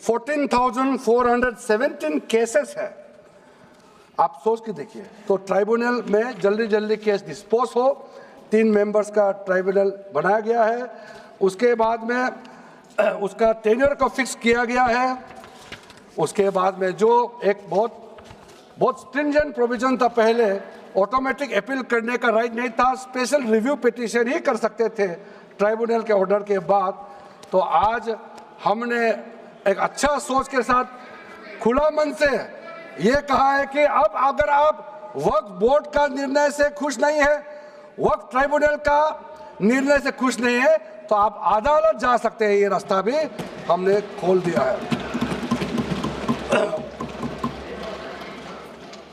14,417 केसेस है। आप सोच के देखिए, तो ट्राइब्यूनल में जल्दी जल्दी केस डिस्पोज हो, 3 मेंबर्स का ट्राइब्यूनल बनाया गया है। उसके बाद में उसका टेन्योर को फिक्स किया गया है। उसके बाद में जो एक बहुत बहुत स्ट्रिंजेंट प्रोविजन था पहले, ऑटोमेटिक अपील करने का राइट नहीं था, स्पेशल रिव्यू पिटीशन ही कर सकते थे ट्राइब्यूनल के ऑर्डर के बाद। तो आज हमने एक अच्छा सोच के साथ खुला मन से ये कहा है कि अब अगर आप वक्फ बोर्ड का निर्णय से खुश नहीं है, वक्फ ट्राइब्यूनल का निर्णय से खुश नहीं है, तो आप अदालत जा सकते हैं। ये रास्ता भी हमने खोल दिया है।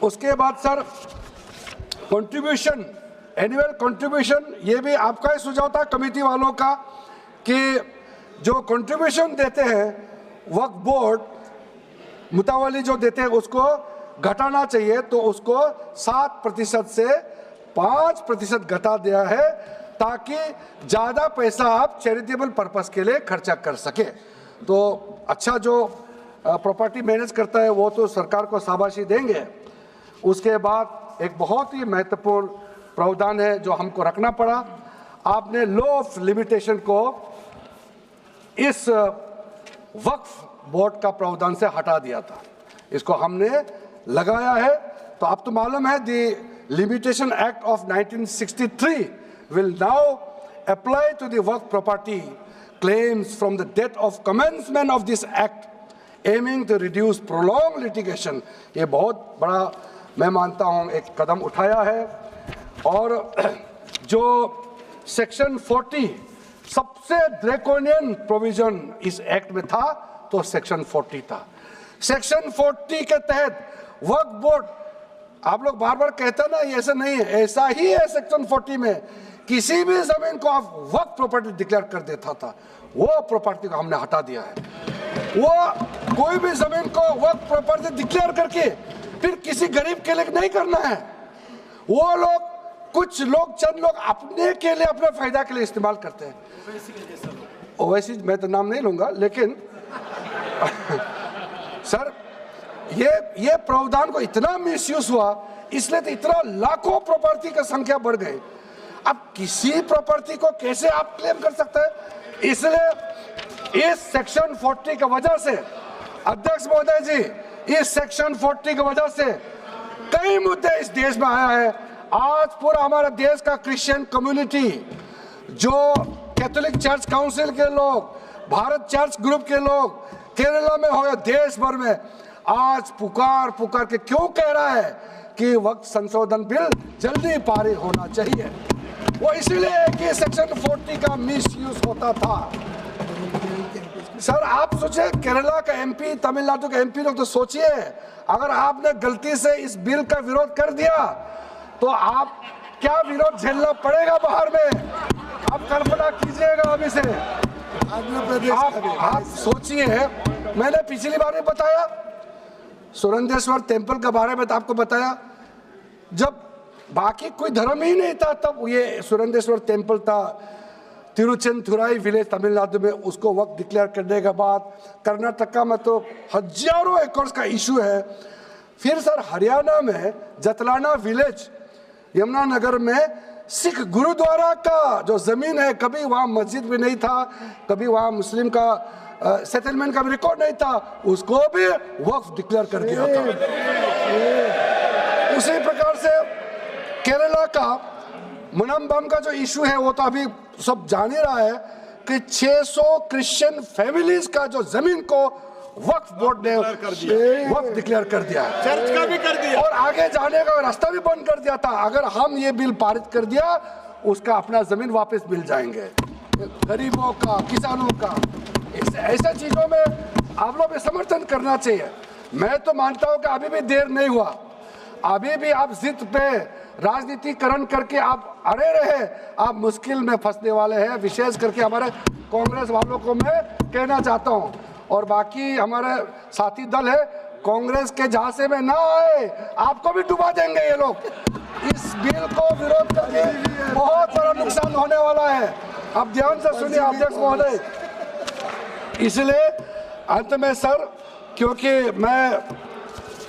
उसके बाद सर कंट्रीब्यूशन, एनुअल कंट्रीब्यूशन, ये भी आपका ही सुझाव था कमेटी वालों का कि जो कंट्रीब्यूशन देते हैं वक्फ बोर्ड मुतावली जो देते हैं उसको घटाना चाहिए, तो उसको 7% से 5% घटा दिया है ताकि ज़्यादा पैसा आप चैरिटेबल पर्पस के लिए खर्चा कर सके। तो अच्छा जो प्रॉपर्टी मैनेज करता है वो तो सरकार को शाबाशी देंगे। उसके बाद एक बहुत ही महत्वपूर्ण प्रावधान है जो हमको रखना पड़ा, आपने लॉ ऑफ लिमिटेशन को इस वक्फ बोर्ड का प्रावधान से हटा दिया था, इसको हमने लगाया है। तो अब तो मालूम है the limitation act of 1963 will now apply to the work property claims from the date of commencement of this act, aiming to reduce prolonged litigation। ये बहुत बड़ा मैं मानता हूँ एक कदम उठाया है। और जो सेक्शन 40 सबसे ड्रैकोनियन प्रोविजन इस एक्ट में था तो सेक्शन 40 था। सेक्शन 40 के तहत वक्फ बोर्ड, आप लोग बार बार कहते ना ये ऐसा नहीं है, ऐसा ही है। सेक्शन 40 में किसी भी जमीन को आप वक्फ प्रॉपर्टी डिक्लेयर कर देता था, वो प्रॉपर्टी को हमने हटा दिया है। वो कोई भी जमीन को वक्फ प्रॉपर्टी डिक्लेयर करके फिर किसी गरीब के लिए नहीं करना है। वो लोग, कुछ लोग, चंद लोग अपने के लिए, अपने फायदा के लिए इस्तेमाल करते हैं। ओवैसी मैं तो नाम नहीं लूंगा, लेकिन सर ये प्रावधान को इतना मिसयूज हुआ, इसलिए तो इतना लाखों प्रॉपर्टी की संख्या बढ़ गई। अब किसी प्रॉपर्टी को कैसे आप क्लेम कर सकते हैं? इसलिए इस सेक्शन 40 की वजह से, अध्यक्ष महोदय जी, इस सेक्शन 40 की वजह से कई मुद्दे इस देश में आया है। आज पूरा हमारा देश का क्रिश्चियन कम्युनिटी, जो कैथोलिक चर्च काउंसिल के लोग, भारत चर्च ग्रुप के लोग, केरला में हो या देश भर में, आज पुकार के क्यों कह रहा है कि वक्त संशोधन बिल जल्दी पारित होना चाहिए। वो इसीलिए कि सेक्शन 40 का मिसयूज होता था। सर आप सोचिए, केरला का एमपी, तमिलनाडु का एमपी लोग तो सोचिए, अगर आपने गलती से इस बिल का विरोध कर दिया तो आप क्या विरोध झेलना पड़ेगा बाहर में, आप कल्पना कीजिएगा अभी से। आप सोचिए, मैंने पिछली बार भी बताया सुरेंद्रेश्वर टेम्पल के बारे में, तो आपको बताया जब बाकी कोई धर्म ही नहीं था तब ये सुरेंद्रेश्वर टेम्पल था। तिरुचेंथुराई विलेज तमिलनाडु में, उसको वक्त डिक्लेयर करने के बाद कर्नाटका में तो हजारों एकड़ का इशू है। फिर सर हरियाणा में जतलाना विलेज, यमुनानगर में सिख गुरुद्वारा का जो जमीन है, कभी वहाँ मस्जिद भी नहीं था, कभी वहाँ मुस्लिम का सेटलमेंट का भी रिकॉर्ड नहीं था, उसको भी वक्फ डिक्लेयर कर दिया था। उसी प्रकार से केरला का मुनम्बम का जो इशू है वो तो अभी सब जान ही रहा है कि 600 क्रिश्चियन फैमिलीज का जो जमीन को वक्फ बोर्ड ने वक्फ डिक्लेयर कर दिया है, चर्च का भी कर दिया, और आगे जाने का रास्ता भी बंद कर दिया था। अगर हम ये बिल पारित कर दिया, उसका अपना जमीन वापस मिल जाएंगे गरीबों का, किसानों का। ऐसा चीजों में आप लोग समर्थन करना चाहिए। मैं तो मानता हूं कि अभी भी देर नहीं हुआ, अभी भी आप जिद पे राजनीतिकरण करके आप अड़े रहे, आप मुश्किल में फंसने वाले हैं। विशेष करके हमारे कांग्रेस वालों को मैं कहना चाहता हूं, और बाकी हमारे साथी दल है, कांग्रेस के झांसे में ना आए, आपको भी डुबा देंगे ये लोग। इस बिल को विरोध करके बहुत बड़ा नुकसान होने वाला है। आप ध्यान से सुनिए अध्यक्ष महोदय। इसलिए अंत में सर, क्योंकि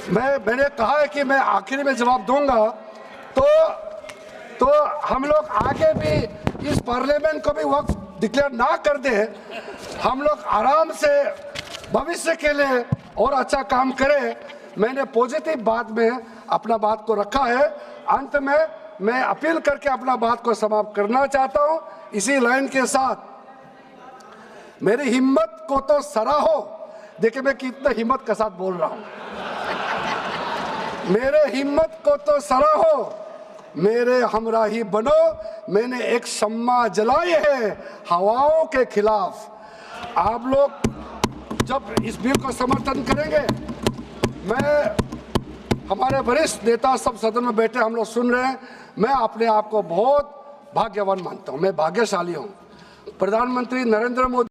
मैंने कहा है कि मैं आखिरी में जवाब दूंगा, तो हम लोग आगे भी इस पार्लियामेंट को भी वक्त डिक्लेयर ना कर दे, हम लोग आराम से भविष्य के लिए और अच्छा काम करें। मैंने पॉजिटिव बात में अपना बात को रखा है। अंत में मैं अपील करके अपना बात को समाप्त करना चाहता हूं। इसी लाइन के साथ मेरी हिम्मत को तो सराहो। देखिए मैं कितना हिम्मत के साथ बोल रहा हूं। मेरे हिम्मत को तो सराहो, मेरे हमराही बनो। मैंने एक शम्मा जलाई है हवाओं के खिलाफ। आप लोग जब इस बिल को समर्थन करेंगे, मैं हमारे वरिष्ठ नेता सब सदन में बैठे हम लोग सुन रहे हैं, मैं अपने आप को बहुत भाग्यवान मानता हूं। मैं भाग्यशाली हूं। प्रधानमंत्री नरेंद्र मोदी